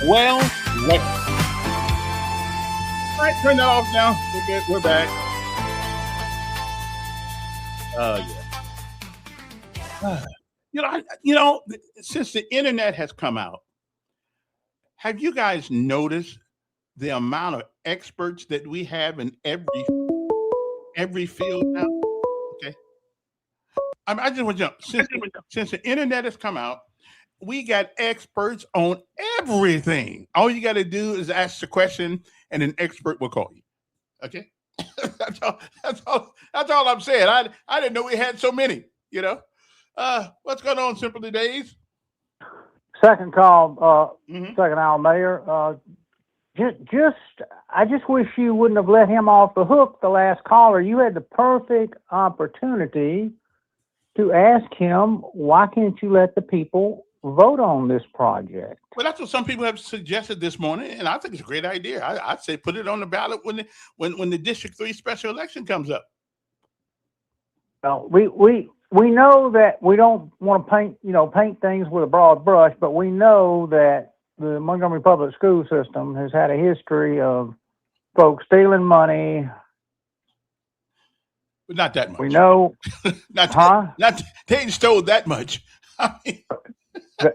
Well, what? All right, turn that off now. We're good. We're back. Yeah. Since the internet has come out, have you guys noticed the amount of experts that we have in every field now? Okay. I just want you to know, since the internet has come out, we got experts on everything. All you got to do is ask the question, and an expert will call you. Okay, That's all I'm saying. I didn't know we had so many. What's going on, Simply Days? Second call, second hour, Mayor. I just wish you wouldn't have let him off the hook. The last caller, you had the perfect opportunity to ask him, why can't you let the people vote on this project? Well, that's what some people have suggested this morning, and I think it's a great idea. I'd say put it on the ballot when the District 3 special election comes up. Well, we know that we don't want to paint things with a broad brush, but we know that the Montgomery Public School System has had a history of folks stealing money. But not that much. We know, they ain't stole that much.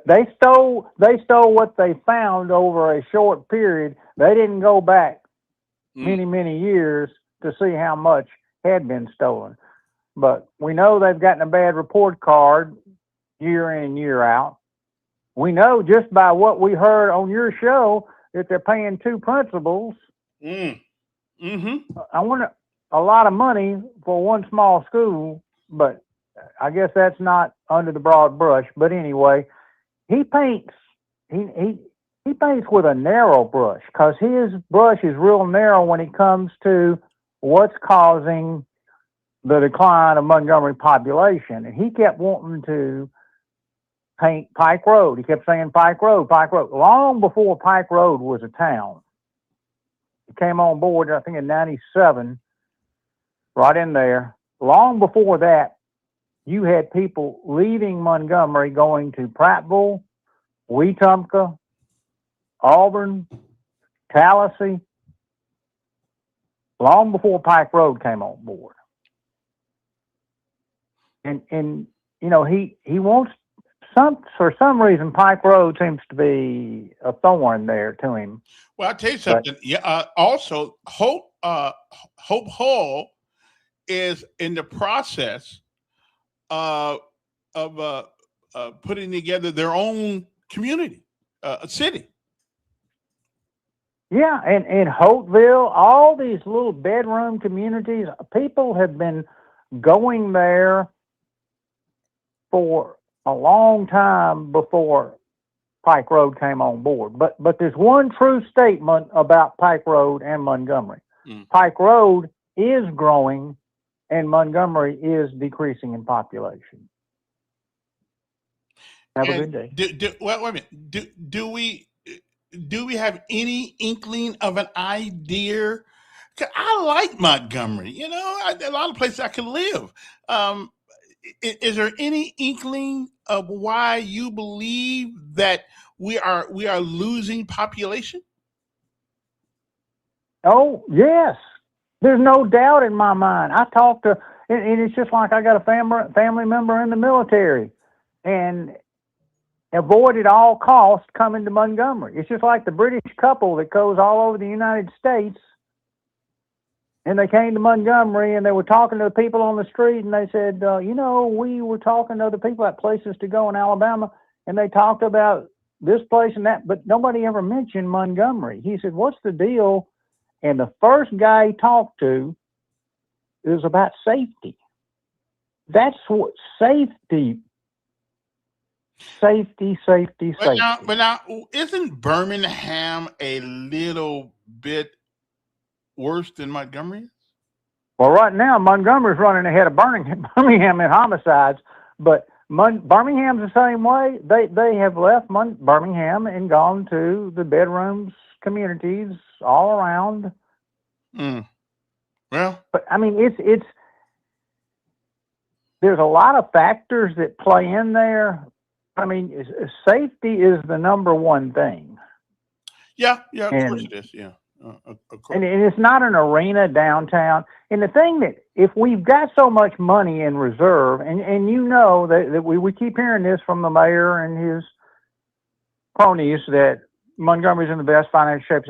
They stole what they found over a short period. They didn't go back many years to see how much had been stolen. But we know they've gotten a bad report card year in and year out. We know just by what we heard on your show that they're paying two principals. I wonder, a lot of money for one small school, but I guess that's not under the broad brush. But anyway, he paints with a narrow brush, because his brush is real narrow when it comes to what's causing the decline of Montgomery population. And he kept wanting to paint Pike Road. He kept saying Pike Road, long before Pike Road was a town. He came on board, I think, in 97, right in there. Long before that, you had people leaving Montgomery going to Prattville, Wetumpka, Auburn, Tallahassee, long before Pike Road came on board. And he wants for some reason Pike Road seems to be a thorn there to him. Well, I'll tell you something. Also, Hope Hall is in the process of putting together their own community, a city. Yeah, and in Hopeville, all these little bedroom communities, people have been going there for a long time before Pike Road came on board. But there's one true statement about Pike Road and Montgomery. Pike Road is growing and Montgomery is decreasing in population. Have a good day. Wait a minute. Do we have any inkling of an idea? 'Cause I like Montgomery. A lot of places I can live. Is there any inkling of why you believe that we are losing population? Oh, yes. There's no doubt in my mind. I talked to, and it's just like I got a family member in the military and avoided all costs coming to Montgomery. It's just like the British couple that goes all over the United States. And they came to Montgomery and they were talking to the people on the street and they said, we were talking to other people at places to go in Alabama and they talked about this place and that, but nobody ever mentioned Montgomery. He said, what's the deal? And the first guy he talked to is about safety. That's what safety. But now, isn't Birmingham a little bit worse than Montgomery? Well, right now, Montgomery's running ahead of Birmingham in homicides, but Birmingham's the same way. They have left Birmingham and gone to the bedrooms, communities all around. Well, but I mean, it's there's a lot of factors that play in there. I mean, safety is the number one thing. Yeah, of And course it is. Yeah, of course. and it's not an arena downtown. And the thing that if we've got so much money in reserve, and you know that we keep hearing this from the mayor and his cronies that Montgomery's in the best financial shape.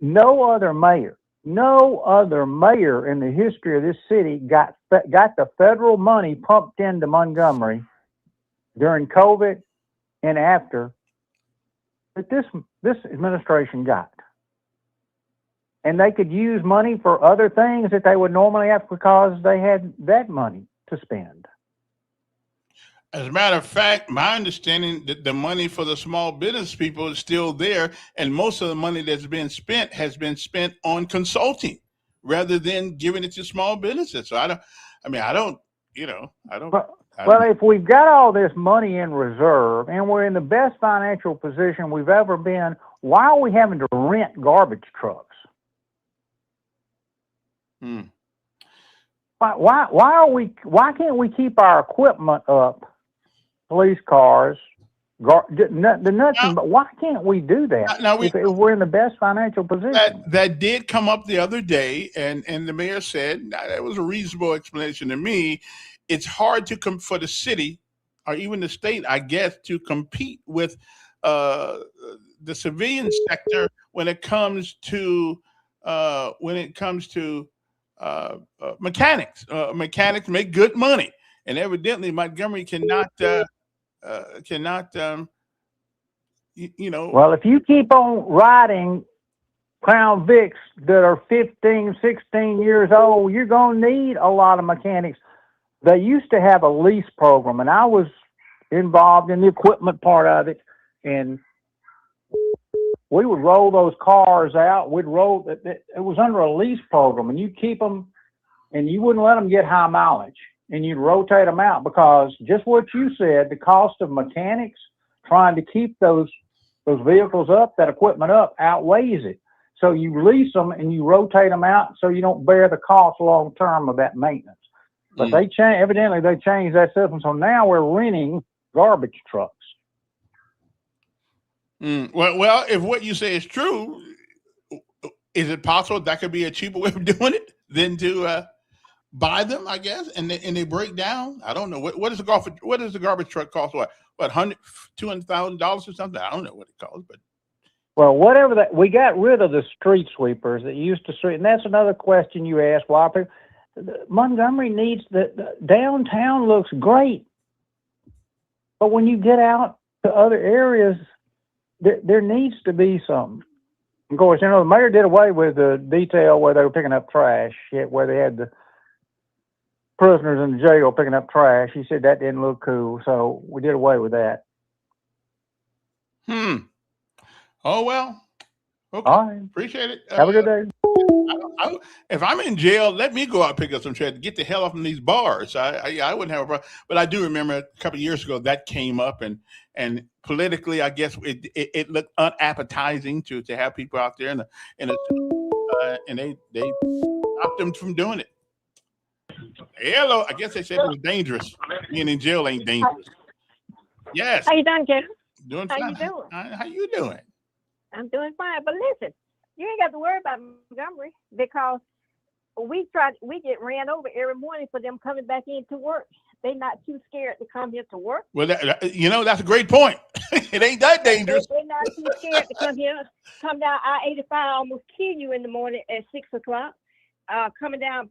No other mayor in the history of this city got the federal money pumped into Montgomery during COVID and after that this administration got. And they could use money for other things that they would normally have because they had that money to spend. As a matter of fact, my understanding that the money for the small business people is still there, and most of the money that's been spent has been spent on consulting rather than giving it to small businesses. So I don't. Well, if we've got all this money in reserve and we're in the best financial position we've ever been, why are we having to rent garbage trucks? Why can't we keep our equipment up? Police cars, nothing. But why can't we do that if we're in the best financial position? That did come up the other day, and the mayor said that was a reasonable explanation to me. It's hard for the city or even the state, I guess, to compete with the civilian sector when it comes to mechanics. Mechanics make good money, and evidently Montgomery cannot. Well, if you keep on riding Crown Vics that are 15, 16 years old, you're going to need a lot of mechanics. They used to have a lease program, and I was involved in the equipment part of it, and we would roll those cars out. It was under a lease program, and you keep them, and you wouldn't let them get high mileage. And you'd rotate them out because just what you said, the cost of mechanics trying to keep those vehicles up, that equipment up, outweighs it. So you lease them and you rotate them out so you don't bear the cost long term of that maintenance. But evidently they changed that system. So now we're renting garbage trucks. Well, if what you say is true, is it possible that could be a cheaper way of doing it than to buy them, I guess, and they break down? I don't know. What does the garbage truck cost? What $200,000 or something? I don't know what it costs, but well, whatever that, we got rid of the street sweepers that used to sweep, and that's another question you asked. Why Montgomery needs the downtown looks great, but when you get out to other areas, there needs to be some. Of course, the mayor did away with the detail where they were picking up trash, where they had the prisoners in the jail picking up trash. He said that didn't look cool, so we did away with that. Oh, well. Okay. All right. Appreciate it. Have a good day. If I'm in jail, let me go out and pick up some trash to get the hell off from these bars. I wouldn't have a problem. But I do remember a couple of years ago that came up, and politically, I guess it looked unappetizing to have people out there and they stopped them from doing it. Hello, I guess they said it was dangerous. Being in jail ain't dangerous. Yes. How you doing, Ken? Doing How fine. you doing? How you doing? I'm doing fine. But listen, you ain't got to worry about Montgomery because we get ran over every morning for them coming back into work. They're not too scared to come here to work. Well, that's a great point. It ain't that dangerous. They're not too scared to come here, come down I-85, almost kill you in the morning at 6 o'clock. Coming down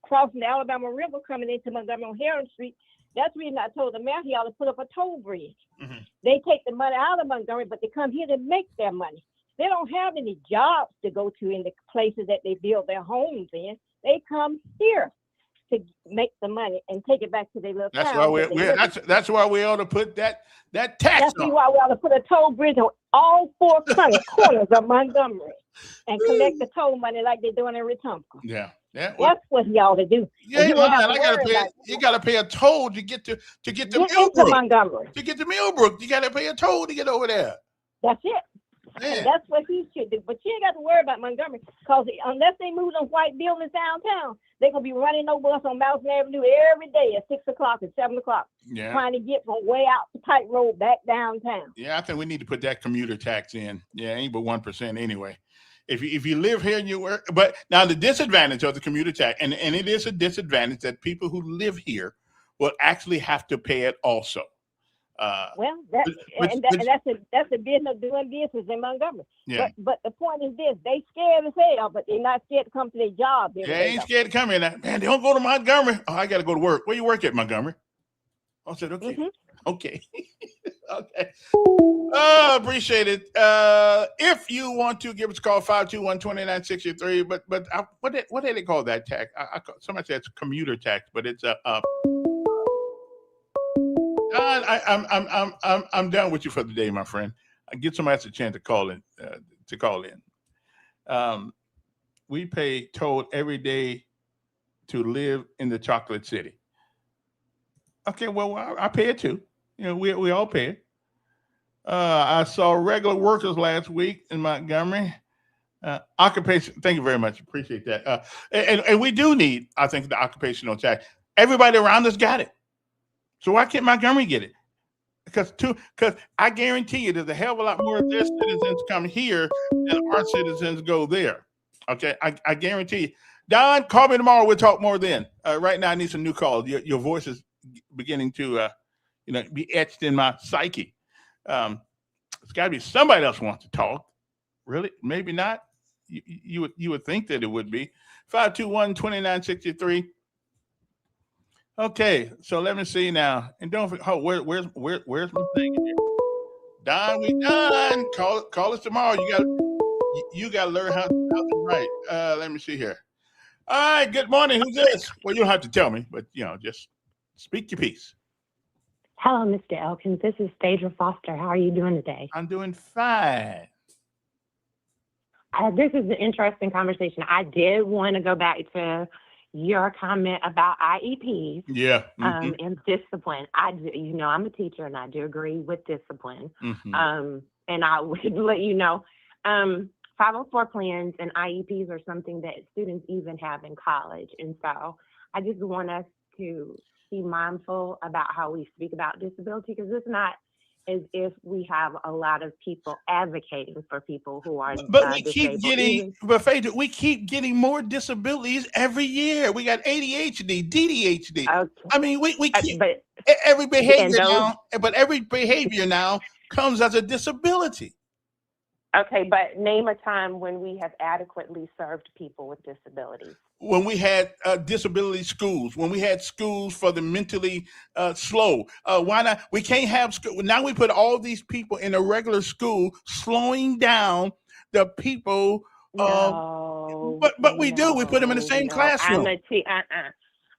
crossing the Alabama River, coming into Montgomery on Heron Street. That's the reason I told the mayor he ought to put up a toll bridge. Mm-hmm. They take the money out of Montgomery, but they come here to make their money. They don't have any jobs to go to in the places that they build their homes in. They come here to make the money and take it back to their little that's town. That's why we ought to put that tax That's why we ought to put a toll bridge on all four corners of Montgomery and collect the toll money like they're doing in Wetumpka. Yeah. That's what he ought to do. Yeah, you gotta pay a toll to get to Millbrook. Montgomery. To get to Millbrook, you gotta pay a toll to get over there. That's it. And that's what he should do. But you ain't got to worry about Montgomery, because unless they move them white buildings downtown, they're going to be running over us on Mountain Avenue every day at 6 o'clock and 7 o'clock, trying to get from way out to Pike Road back downtown. Yeah, I think we need to put that commuter tax in. Yeah, ain't but 1% anyway. If you live here and you work, but now the disadvantage of the commuter tax, and it is a disadvantage that people who live here will actually have to pay it also. That's the business of doing business in Montgomery. Yeah. But the point is this: they scared as hell, but they're not scared to come to their job. They ain't scared to come in. Man, they don't go to Montgomery. Oh, I got to go to work. Where you work at, Montgomery? I said, okay. Okay. Okay. Appreciate it. If you want to give us a call, 521-2963. But what did they call that tax? Somebody said it's a commuter tax, but it's I'm done with you for the day, my friend. I get somebody else a chance to call in. We pay toll every day to live in the Chocolate City. Okay, well, I pay it too. You know, we all pay it. I saw regular workers last week in Montgomery. Occupation. Thank you very much. Appreciate that. And we do need, I think, the occupational tax. Everybody around us got it. So why can't Montgomery get it? Because I guarantee you there's a hell of a lot more of their citizens come here than our citizens go there. Okay, I guarantee you. Don, call me tomorrow. We'll talk more then. Right now, I need some new calls. Your voice is beginning to be etched in my psyche. It's got to be somebody else who wants to talk. Really? Maybe not. You would think that it would be. 521-2963. Okay, so let me see now. And don't forget, where's my thing in here? Don, we done. Call us tomorrow. You got to learn how to write. Let me see here. All right, good morning. Who's this? Well, you don't have to tell me, but just speak your piece. Hello, Mr. Elkins. This is Phaedra Foster. How are you doing today? I'm doing fine. This is an interesting conversation. I did want to go back to your comment about IEPs. Yeah. And discipline. I'm a teacher and I do agree with discipline. And I would let you know, 504 plans and IEPs are something that students even have in college. And so I just want us to be mindful about how we speak about disability, because it's not as if we have a lot of people advocating for people who are but we keep getting Phaedra, we keep getting more disabilities every year. We got ADHD, DDHD. Okay. I mean, we keep every behavior now comes as a disability. Okay, but name a time when we have adequately served people with disabilities. When we had disability schools, when we had schools for the mentally slow. Why not? We can't have school. Now we put all these people in a regular school, slowing down the people. But we do. We put them in the same classroom.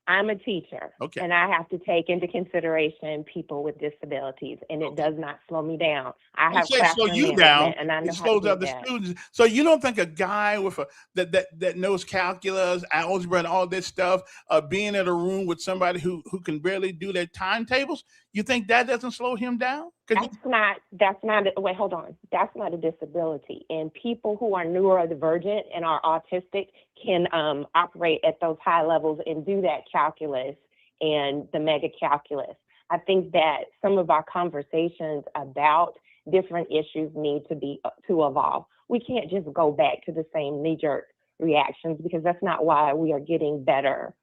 I'm a teacher, and I have to take into consideration people with disabilities, and it does not slow me down. I have slow you down, and I know it slows other students. So you don't think a guy with that knows calculus, algebra, and all this stuff, being in a room with somebody who can barely do their timetables, you think that doesn't slow him down? Wait, hold on. That's not a disability. And people who are neurodivergent and are autistic can operate at those high levels and do that calculus and the mega calculus. I think that some of our conversations about different issues need to evolve. We can't just go back to the same knee-jerk reactions, because that's not why we are getting better.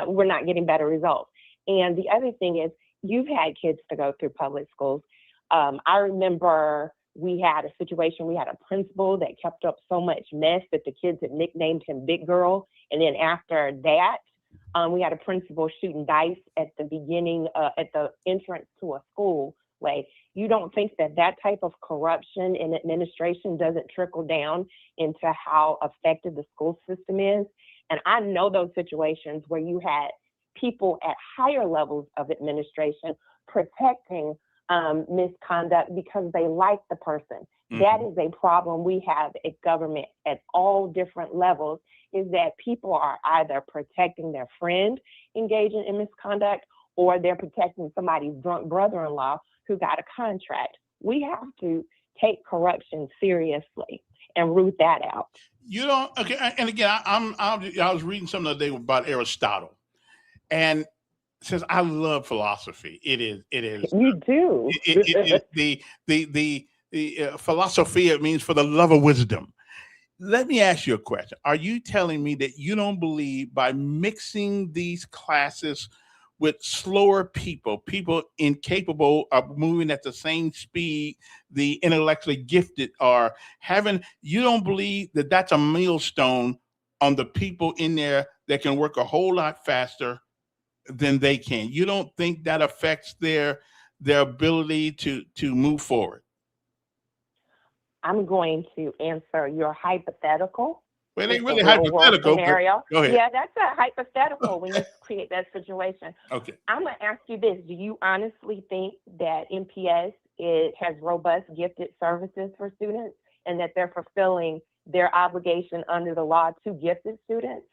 We're not getting better results. And the other thing is, you've had kids to go through public schools. I remember we had a situation, we had a principal that kept up so much mess that the kids had nicknamed him Big Girl. And then after that, we had a principal shooting dice at the beginning, at the entrance to a school. You don't think that type of corruption in administration doesn't trickle down into how effective the school system is? And I know those situations where you had people at higher levels of administration protecting misconduct because they like the person. Mm-hmm. That is a problem we have at government at all different levels, is that people are either protecting their friend engaging in misconduct, or they're protecting somebody's drunk brother-in-law who got a contract. We have to take correction seriously and root that out. You don't. Okay. And again, I was reading something the other day about Aristotle, and it says I love philosophy. It is. You do. It is the philosophia. It means for the love of wisdom. Let me ask you a question. Are you telling me that you don't believe by mixing these classes with slower people incapable of moving at the same speed the intellectually gifted are having, you don't believe that that's a millstone on the people in there that can work a whole lot faster than they can? You don't think that affects their ability to move forward? I'm going to answer your hypothetical. Well, it ain't It's a really real world hypothetical, but scenario. go ahead. Yeah, that's a hypothetical when you create that situation. Okay. I'm going to ask you this. Do you honestly think that MPS has robust gifted services for students and that they're fulfilling their obligation under the law to gifted students?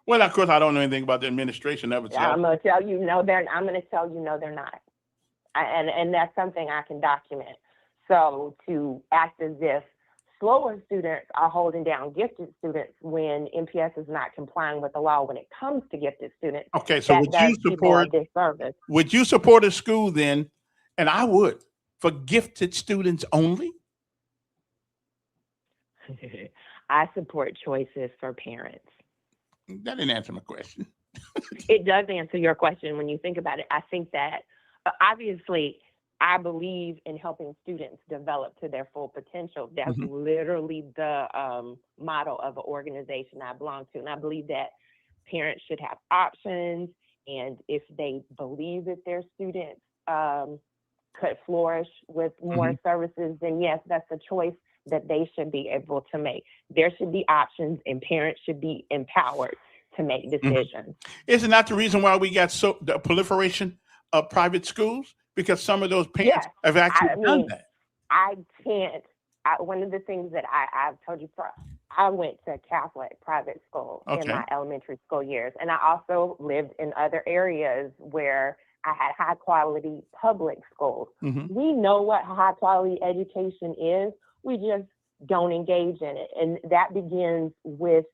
Well, of course, I don't know anything about the administration of itself. I'm going to tell you no, they're not. And that's something I can document. So to act as if slower students are holding down gifted students when MPS is not complying with the law when it comes to gifted students. Okay, so would you support a school then, and I would, for gifted students only? I support choices for parents. That didn't answer my question. It does answer your question when you think about it. I think that obviously I believe in helping students develop to their full potential. That's literally the motto of an organization I belong to. And I believe that parents should have options. And if they believe that their students could flourish with more services, then yes, that's a choice that they should be able to make. There should be options and parents should be empowered to make decisions. Isn't that the reason why we got the proliferation of private schools? Because some of those parents have actually done that. One of the things that I've told you, I went to Catholic private school in my elementary school years. And I also lived in other areas where I had high quality public schools. We know what high quality education is. We just don't engage in it. And that begins with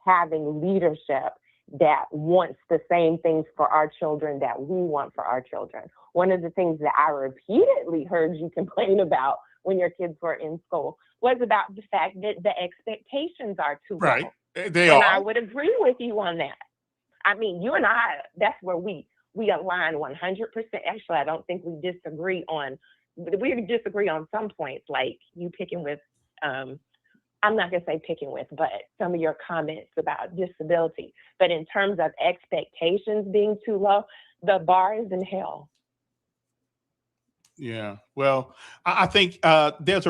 having leadership that wants the same things for our children that we want for our children. One of the things that I repeatedly heard you complain about when your kids were in school was about the fact that the expectations are too right. low. They are. I would agree with you on that. I mean, you and I, that's where we align 100%. Actually, I don't think we disagree on some points, like you picking with, I'm not going to say picking with, but some of your comments about disability. But in terms of expectations being too low, the bar is in hell. Yeah. Well, I think there's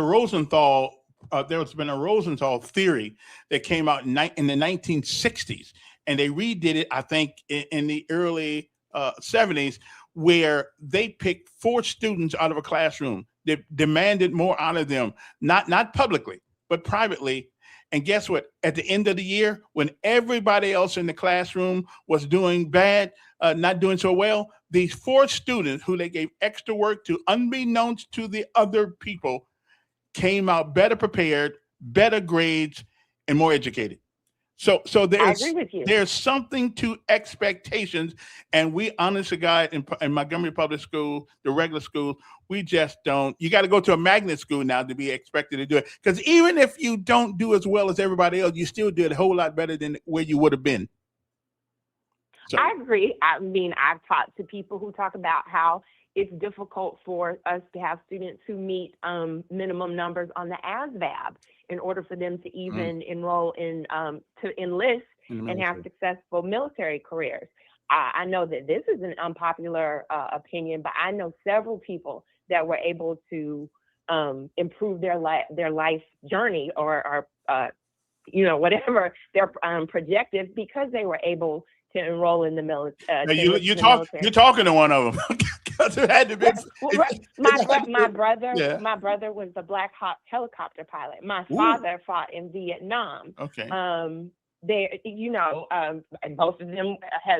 there's been a Rosenthal theory that came out in the 1960s, and they redid it, I think, in the early 70s, where they picked 4 students out of a classroom. They demanded more out of them, not publicly, but privately. And guess what? At the end of the year, when everybody else in the classroom was doing bad, not doing so well, these 4 students who they gave extra work to, unbeknownst to the other people, came out better prepared, better grades, and more educated. So there's something to expectations, and we, honest to God, in Montgomery Public School, the regular school, we just don't. You got to go to a magnet school now to be expected to do it, because even if you don't do as well as everybody else, you still did a whole lot better than where you would have been. So. I agree. I mean, I've talked to people who talk about how it's difficult for us to have students who meet minimum numbers on the ASVAB in order for them to even enroll in, to enlist and have successful military careers. I know that this is an unpopular opinion, but I know several people that were able to improve their life journey or whatever their projected, because they were able to enroll in the military. You're talking to one of them. It had to be. My brother was the Black Hawk helicopter pilot. My father fought in Vietnam. Okay. And both of them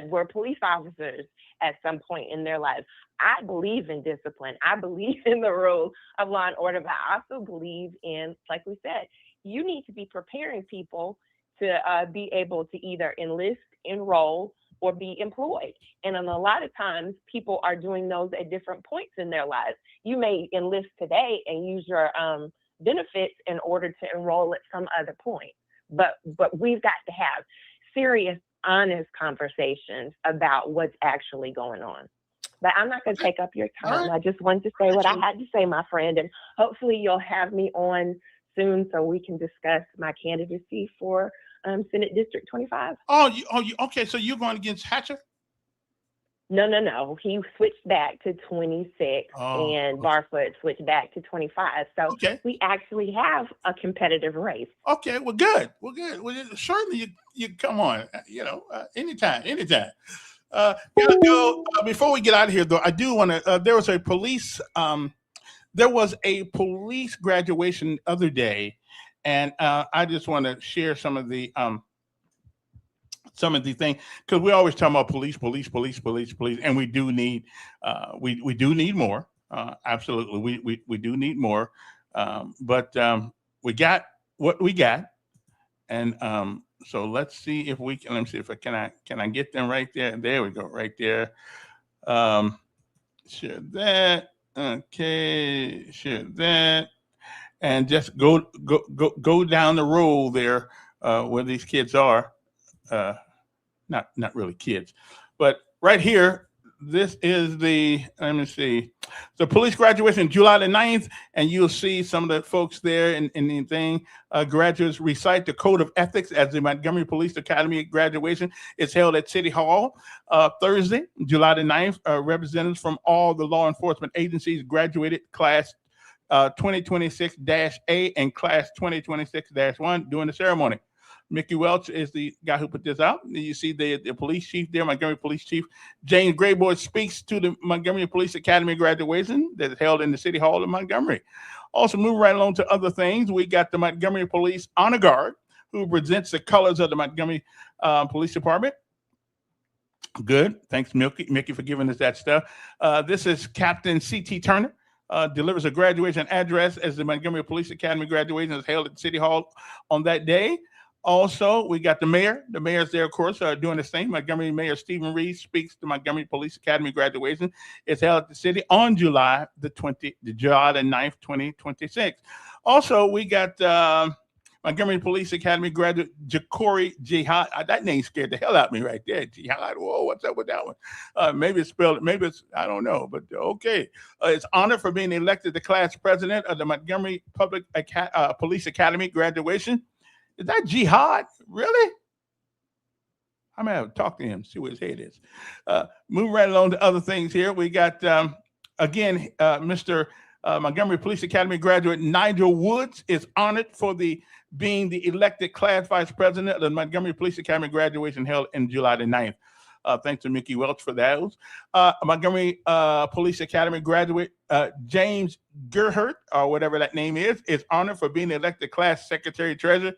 were police officers. at some point in their lives. I believe in discipline. I believe in the rule of law and order, but I also believe in, like we said, you need to be preparing people to be able to either enlist, enroll, or be employed. And a lot of times people are doing those at different points in their lives. You may enlist today and use your benefits in order to enroll at some other point. But we've got to have serious, honest conversations about what's actually going on. But I'm not going to take up your time. I just wanted to say what I had to say, my friend, and hopefully you'll have me on soon so we can discuss my candidacy for Senate District 25. Okay. So you're going against Hatcher? No. He switched back to 26, and Barfoot switched back to 25. So we actually have a competitive race. Okay, well, good. Well, certainly you come on. Anytime. Gotta go. Before we get out of here, though, I do want to. There was a police. There was a police graduation the other day, and I just want to share some of the things, because we always talk about police, and we do need we do need more. Absolutely, we do need more, but we got what we got, and so let's see if we can. Let me see if I get them right there. There we go, right there. Share that. Okay, share that, and just go down the road there where these kids are. Not really kids, but right here, this is the police graduation July the 9th, and you'll see some of the folks there in the thing. Graduates recite the code of ethics as the Montgomery Police Academy graduation is held at City Hall Thursday, July the 9th. Representatives from all the law enforcement agencies graduated class 2026-A and class 2026-1 during the ceremony. Mickey Welch is the guy who put this out. You see the police chief there, Montgomery Police Chief James Grayboy, speaks to the Montgomery Police Academy graduation that is held in the City Hall of Montgomery. Also, moving right along to other things, we got the Montgomery Police Honor Guard, who presents the colors of the Montgomery Police Department. Good. Thanks, Mickey, for giving us that stuff. This is Captain C.T. Turner. Delivers a graduation address as the Montgomery Police Academy graduation is held at City Hall on that day. Also, we got the mayor. The mayor's there, of course, doing the same. Montgomery Mayor Stephen Reed speaks to Montgomery Police Academy graduation. It's held at the city on July the 9th, 2026. Also, we got Montgomery Police Academy graduate Ja'Cory Jihad. That name scared the hell out of me right there. Jihad. Whoa, what's up with that one? Maybe it's spelled. Maybe it's, I don't know. But okay. It's honored for being elected the class president of the Montgomery Police Academy graduation. Is that Jihad? Really? I'm going to have to talk to him, see where his head is. Moving right along to other things here. We got, Mr. Montgomery Police Academy graduate Nigel Woods is honored for being the elected class vice president of the Montgomery Police Academy graduation held in July the 9th. Thanks to Mickey Welch for those. Montgomery Police Academy graduate James Gerhart, or whatever that name is honored for being elected class secretary treasurer.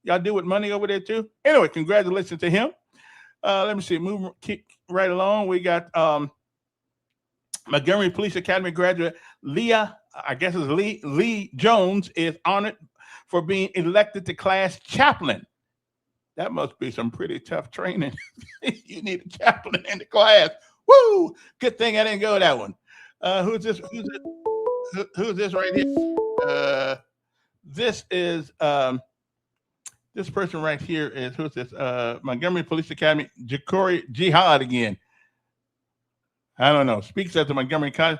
Y'all do with money over there too? Anyway, congratulations to him. Let me see. Keep right along. We got Montgomery Police Academy graduate Leah, I guess it's Lee Jones, is honored for being elected to class chaplain. That must be some pretty tough training. You need a chaplain in the class. Woo! Good thing I didn't go that one. Who's this? Who's this right here? This is this person right here is, who's this? Montgomery Police Academy, Ja'Cory Jihad again. I don't know. Speaks at the Montgomery College.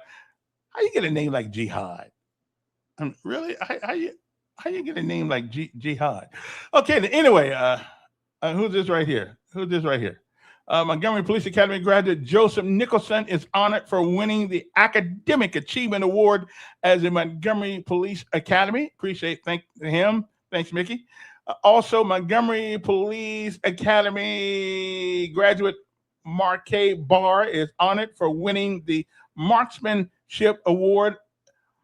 How you get a name like Jihad? Really? How you get a name like Jihad? Okay. Anyway, who's this right here? Montgomery Police Academy graduate Joseph Nicholson is honored for winning the Academic Achievement Award as the Montgomery Police Academy. Thank him. Thanks, Mickey. Also, Montgomery Police Academy graduate Marquet Barr is honored for winning the Marksmanship Award.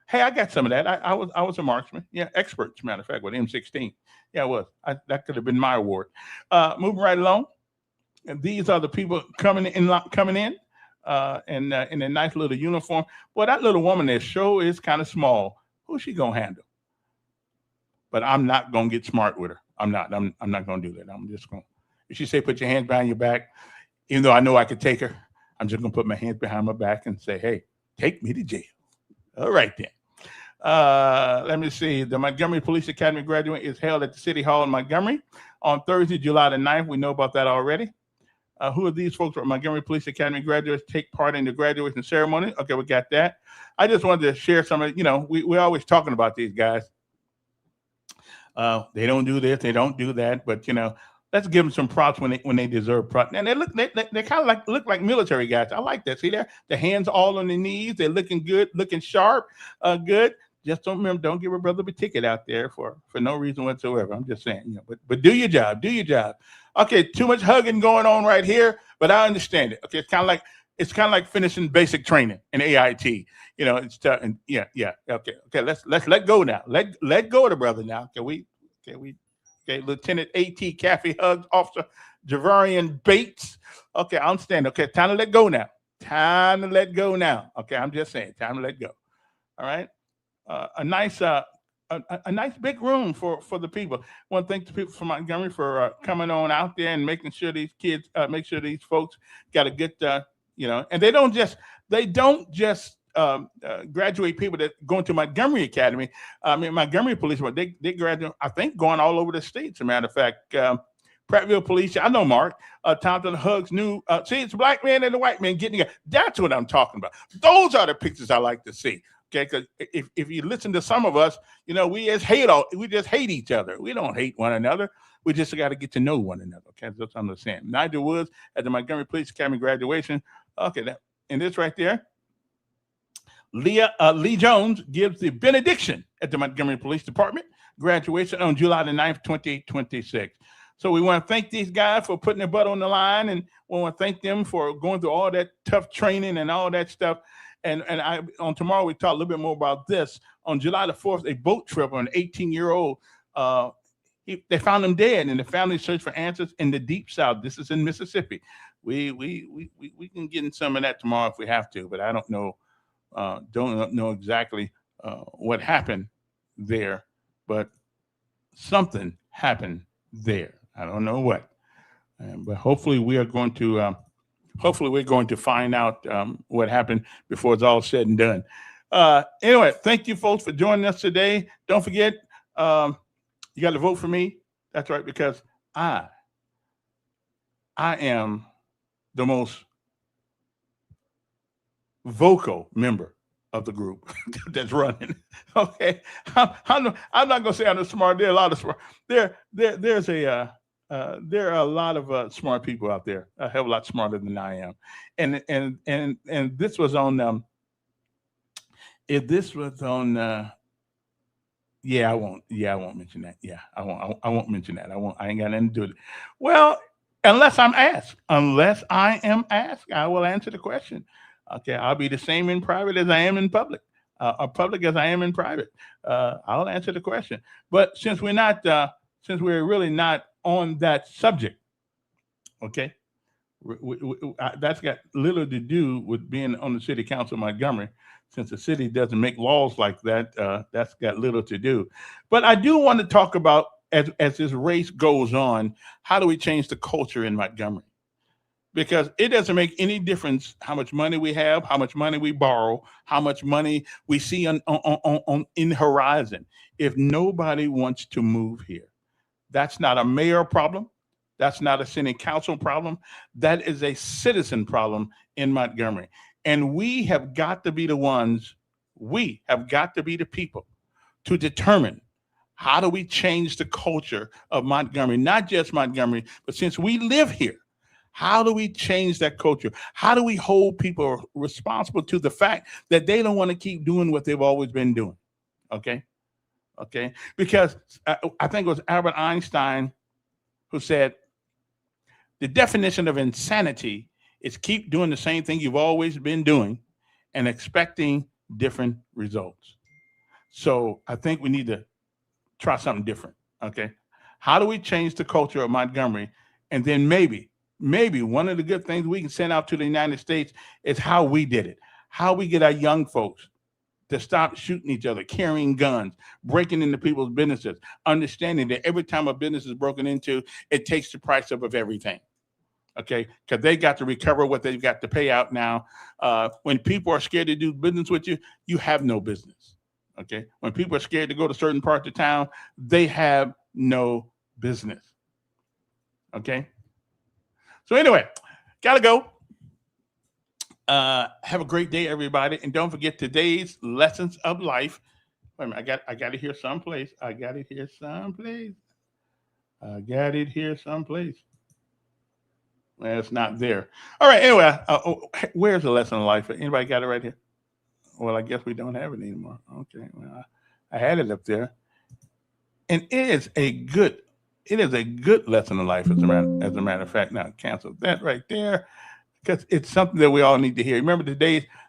Hey, I got some of that. I was a marksman. Yeah, expert, as a matter of fact, with M16. Yeah, I was. That could have been my award. Moving right along. And these are the people coming in. in a nice little uniform. Boy, that little woman there sure is kind of small. Who's she gonna handle? But I'm not gonna get smart with her. I'm not. I'm not gonna do that. I'm just gonna. If she say put your hands behind your back, even though I know I could take her, I'm just gonna put my hands behind my back and say, "Hey, take me to jail." All right then. Let me see. The Montgomery Police Academy graduate is held at the City Hall in Montgomery on Thursday, July the 9th. We know about that already. Who are these folks? Montgomery Police Academy graduates take part in the graduation ceremony. Okay, we got that. I just wanted to share some of, we're always talking about these guys. They don't do this, they don't do that, but let's give them some props when they deserve props. And they kind of look like military guys. I like that. See there, the hands all on the knees. They're looking good, looking sharp, good. Just don't give a brother a ticket out there for no reason whatsoever. I'm just saying, but do your job, do your job. Okay, too much hugging going on right here, but I understand it. Okay, it's kind of like finishing basic training in AIT. It's tough. And yeah. Okay. Let's let go now. Let go of the brother now. Okay, Lieutenant A.T. Caffey hugs Officer Javarian Bates. Okay, I understand. Okay, time to let go now. Time to let go now. Okay, I'm just saying, time to let go. All right. A nice big room for the people. I want to thank the people from Montgomery for coming on out there and making sure these kids, make sure these folks got a good, and they don't just graduate people that go into Montgomery Academy. Montgomery Police, they graduate, I think, going all over the state. As a matter of fact, Prattville Police, I know Mark, Thompson hugs new, see, it's a black man and a white man getting together. That's what I'm talking about. Those are the pictures I like to see. Okay, because if you listen to some of us, we just hate each other. We don't hate one another. We just got to get to know one another. Okay, that's what I'm saying. Nigel Woods at the Montgomery Police Academy graduation. Okay, and this right there. Lee Jones gives the benediction at the Montgomery Police Department graduation on July the 9th, 2026. So we want to thank these guys for putting their butt on the line, and we want to thank them for going through all that tough training and all that stuff. And on tomorrow, we talk a little bit more about this. On July the 4th, a boat trip on an 18-year-old, they found him dead, and the family searched for answers in the deep south. This is in Mississippi. We can get in some of that tomorrow if we have to, but I don't know exactly what happened there, but something happened there. I don't know what, but hopefully we're going to find out what happened before it's all said and done. Anyway, thank you folks for joining us today. Don't forget, you got to vote for me. That's right, because I am the most vocal member of the group that's running. Okay, I'm not gonna say I'm the smart. There are a lot of smart. There are a lot of smart people out there. A hell of a lot smarter than I am. And this was on. If this was on. I won't mention that. Yeah, I won't mention that. I ain't got nothing to do with it. Well, unless I'm asked. Unless I am asked, I will answer the question. Okay, I'll be the same in private as I am in public, or public as I am in private. I'll answer the question. But since we're really not on that subject, okay, that's got little to do with being on the city council of Montgomery. Since the city doesn't make laws like that, that's got little to do. But I do want to talk about, as this race goes on, how do we change the culture in Montgomery? Because it doesn't make any difference how much money we have, how much money we borrow, how much money we see in the horizon. If nobody wants to move here, that's not a mayor problem. That's not a city council problem. That is a citizen problem in Montgomery. And we have got to be the ones, we have got to be the people to determine how do we change the culture of Montgomery, not just Montgomery, but since we live here, how do we change that culture? How do we hold people responsible to the fact that they don't want to keep doing what they've always been doing? Okay. Because I think it was Albert Einstein who said, the definition of insanity is keep doing the same thing you've always been doing and expecting different results. So I think we need to try something different. Okay. How do we change the culture of Montgomery? And then maybe maybe one of the good things we can send out to the United States is how we did it, how we get our young folks to stop shooting each other, carrying guns, breaking into people's businesses, understanding that every time a business is broken into, it takes the price up of everything. Okay, because they got to recover what they've got to pay out now. When people are scared to do business with you, you have no business. Okay, when people are scared to go to certain parts of town, they have no business. Okay, so anyway, gotta go. Have a great day, everybody, and don't forget today's lessons of life. Wait a minute, I got it here someplace. I got it here someplace. Well, it's not there. All right. Anyway, where's the lesson of life? Anybody got it right here? Well, I guess we don't have it anymore. Okay. Well, I had it up there, and it is a good lesson of life. As a matter of fact, now cancel that right there because it's something that we all need to hear. Remember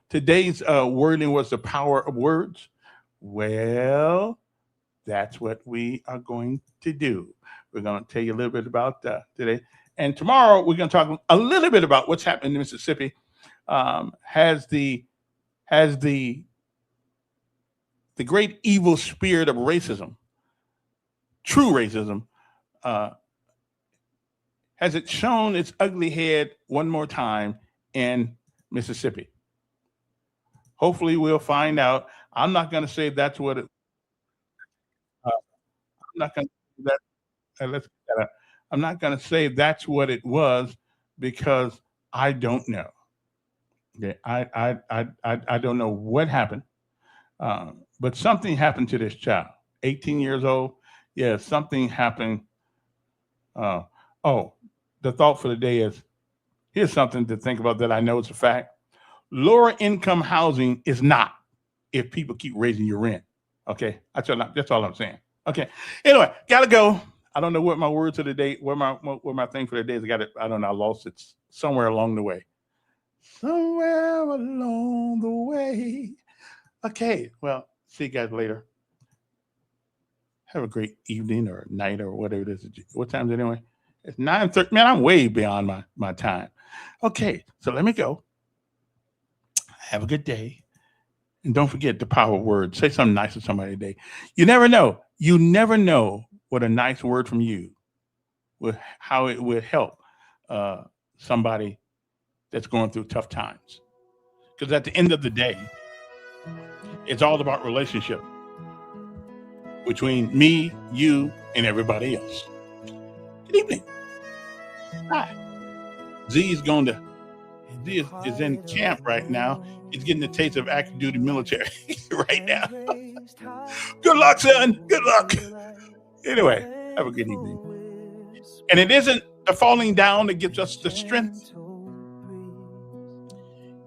today's wording was the power of words. Well, that's what we are going to do. We're going to tell you a little bit about today. And tomorrow we're going to talk a little bit about what's happening in Mississippi. Has the great evil spirit of racism, true racism, has it shown its ugly head one more time in Mississippi? Hopefully we'll find out. I'm not going to say that's what it. I'm not going to say that. Let's get that up. I'm not going to say that's what it was because I don't know. Okay, I don't know what happened, but something happened to this child. 18 years old. Yeah, something happened. The thought for the day is: here's something to think about that I know it's a fact. Lower income housing is not if people keep raising your rent. Okay, that's all I'm saying. Okay. Anyway, gotta go. I don't know what my words of the day, what my thing for the day is. I don't know. I lost it somewhere along the way. Somewhere along the way. Okay. Well, see you guys later. Have a great evening or night or whatever it is. What time is it anyway? It's 9:30. Man, I'm way beyond my time. Okay. So let me go. Have a good day. And don't forget the power of words. Say something nice to somebody today. You never know. You never know what a nice word from you how it would help somebody that's going through tough times. Because at the end of the day, it's all about relationship between me, you, and everybody else. Good evening. Hi. Z is in camp right now. He's getting a taste of active duty military right now. Good luck, son. Good luck. Anyway, have a good evening. And it isn't the falling down that gives us the strength.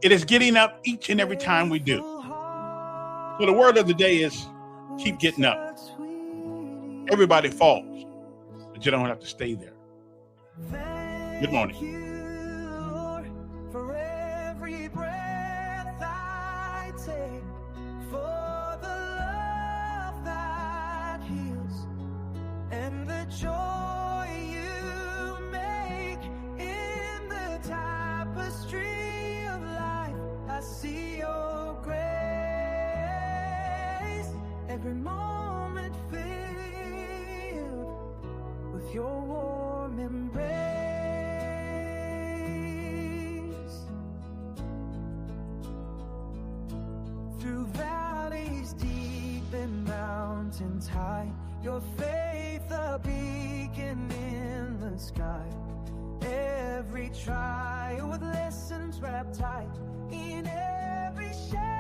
It is getting up each and every time we do. So the word of the day is keep getting up. Everybody falls, but you don't have to stay there. Good morning. Joy you make in the tapestry of life. I see your grace, every moment filled with your warm embrace. Through valleys deep and mountains high, your faith a beacon in the sky. Every trial with lessons wrapped tight in every shadow.